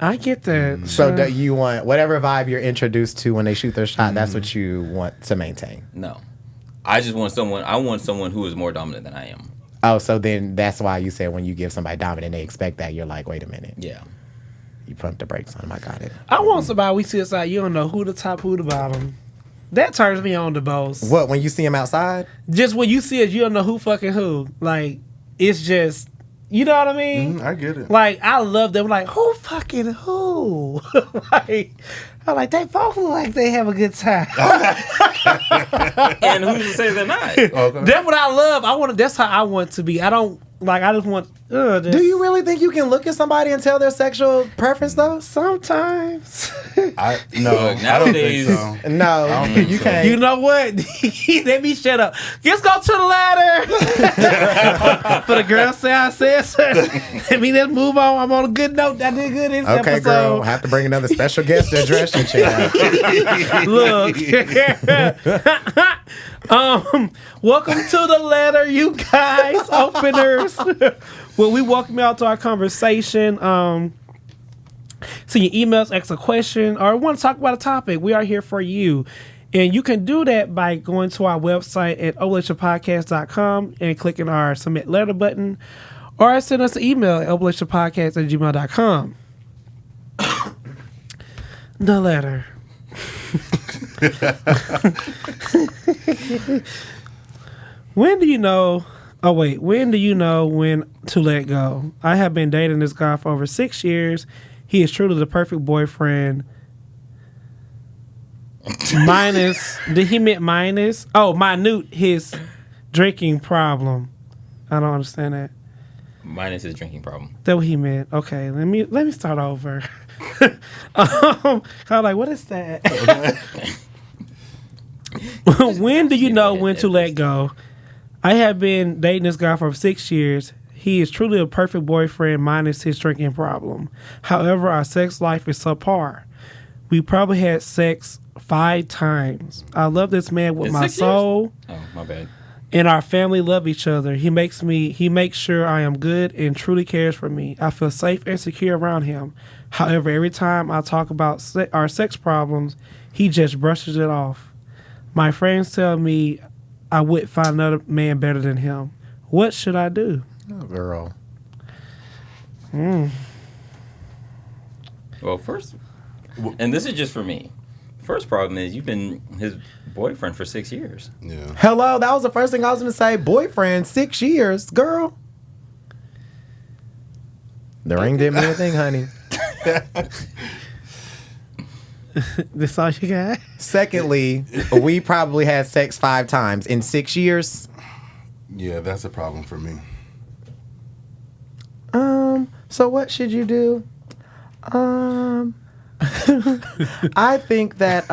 I get that. So do you want whatever vibe you're introduced to when they shoot their shot, that's what you want to maintain? No, I just want someone. I want someone who is more dominant than I am. Oh, so then that's why you said when you give somebody dominant, they expect that. You're like, wait a minute. Yeah. You pump the brakes on them. I got it. I want somebody we see outside, you don't know who the top, who the bottom. That turns me on the most. What, when you see them outside? Just when you see it, you don't know who fucking who. Like, it's just, you know what I mean? I get it. Like, I love them. Like, who fucking who? Like, I'm like, they both look like they have a good time. And who's to say they're not? Okay. That's what I love. That's how I want to be. I don't, like, I just want, just, Do you really think you can look at somebody and tell their sexual preference, though? sometimes. No, Look, I don't think nowadays- so. No, don't think you so. can't. You know what? Let me shut up. Let's go to the ladder. For the girl say I said so. Let me just move on. I'm on a good note. I did good this Okay, episode. girl. Have to bring another special guest to address your chair. Look. Welcome to the letter, you guys, openers. Well, we welcome you out to our conversation. Send your emails, ask a question, or want to talk about a topic. We are here for you. And you can do that by going to our website at openrelationshippodcast.com and clicking our submit letter button, or send us an email at openrelationshippodcast@gmail.com. The letter. When do you know when to let go? I have been dating this guy for over 6 years. He is truly the perfect boyfriend. Minute his drinking problem. I don't understand that. Minus his drinking problem. That's what he meant. Okay, let me start over. I'm like, what is that? When do you know when to let go? I have been dating this guy for 6 years. He is truly a perfect boyfriend minus his drinking problem. However, our sex life is subpar. We probably had sex 5 times. I love this man with In my 6 years? soul. Oh, my bad. And our family love each other. He makes sure I am good and truly cares for me. I feel safe and secure around him. However, every time I talk about our sex problems, he just brushes it off. My friends tell me I would find another man better than him. What should I do? Oh, girl. Well, first, and this is just for me. First problem is you've been his boyfriend for 6 years. Yeah. Hello, that was the first thing I was going to say. Boyfriend, 6 years. Girl. The ring didn't mean a thing, honey. This all you got? Secondly, we probably had sex 5 times in 6 years. Yeah, that's a problem for me. So what should you do? I think that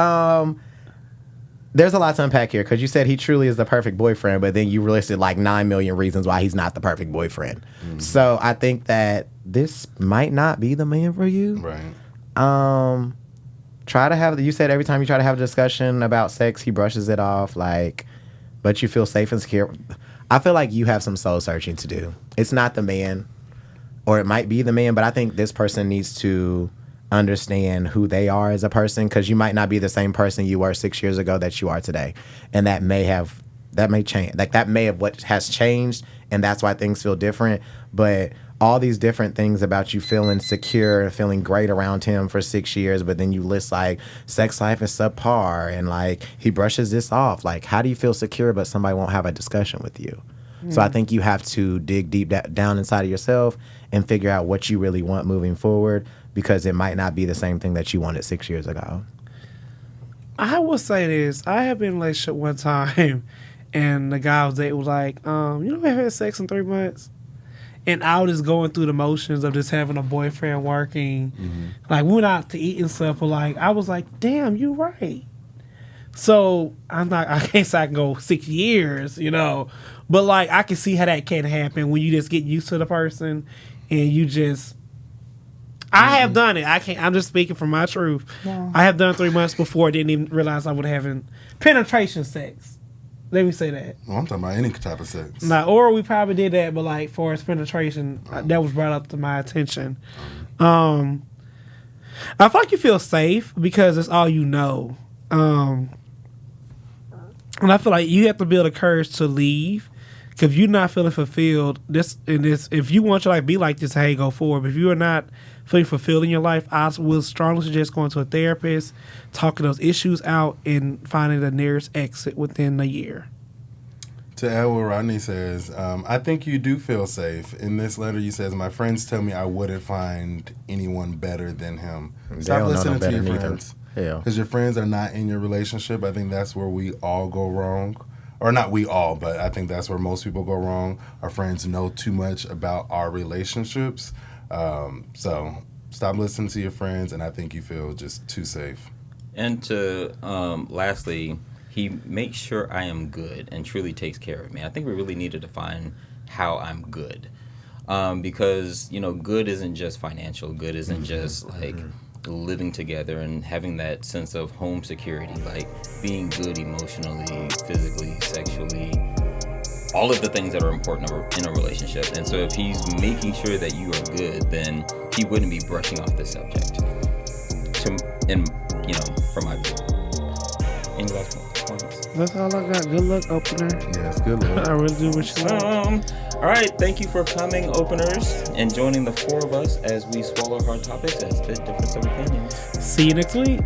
there's a lot to unpack here because you said he truly is the perfect boyfriend, but then you listed like 9 million reasons why he's not the perfect boyfriend. Mm-hmm. So I think that this might not be the man for you. Right. Try to have, you said every time you try to have a discussion about sex, he brushes it off, like, but you feel safe and secure. I feel like you have some soul searching to do. It's not the man, or it might be the man, but I think this person needs to understand who they are as a person, because you might not be the same person you were 6 years ago that you are today. And that may change. Like, that may have what has changed, and that's why things feel different. But all these different things about you feeling secure and feeling great around him for 6 years, but then you list like sex life is subpar and like he brushes this off. Like, how do you feel secure but somebody won't have a discussion with you? So I think you have to dig deep down inside of yourself and figure out what you really want moving forward, because it might not be the same thing that you wanted 6 years ago. I will say this. I have been in a relationship one time and the guy I was dating was like, you know, I haven't had sex in 3 months. And I was just going through the motions of just having a boyfriend working. Mm-hmm. Like, we went out to eat and stuff, but like, I was like, damn, you right. So I can't say I can go 6 years, you know, but like, I can see how that can happen when you just get used to the person and you just, I have done it. I'm just speaking from my truth. Yeah. I have done 3 months before, didn't even realize I was having penetration sex. Let me say that. Well, I'm talking about any type of sex. Nah, or we probably did that, but like for its penetration, that was brought up to my attention. I feel like you feel safe because it's all you know. And I feel like you have to build a courage to leave. Because if you're not feeling fulfilled, if you want your life to be like this, hey, go forward. But if you are not feeling fulfilled in your life, I will strongly suggest going to a therapist, talking those issues out, and finding the nearest exit within a year. To add what Rodney says, I think you do feel safe. In this letter, you says, my friends tell me I wouldn't find anyone better than him. Stop listening to your friends. Because your friends are not in your relationship. I think that's where we all go wrong. Or not we all, but I think that's where most people go wrong. Our friends know too much about our relationships. So stop listening to your friends, and I think you feel just too safe. And to lastly, he makes sure I am good and truly takes care of me. I think we really need to define how I'm good. Because, you know, good isn't just financial. Good isn't just like living together and having that sense of home security, like being good emotionally, physically, sexually, all of the things that are important in a relationship. And so if he's making sure that you are good, then he wouldn't be brushing off the subject. From my view. Any last points? That's all I got. Good luck, opener. Yes, good luck. I really do what you want. All right, thank you for coming, openers, and joining the four of us as we swallow hard topics and spit difference of opinions. See you next week.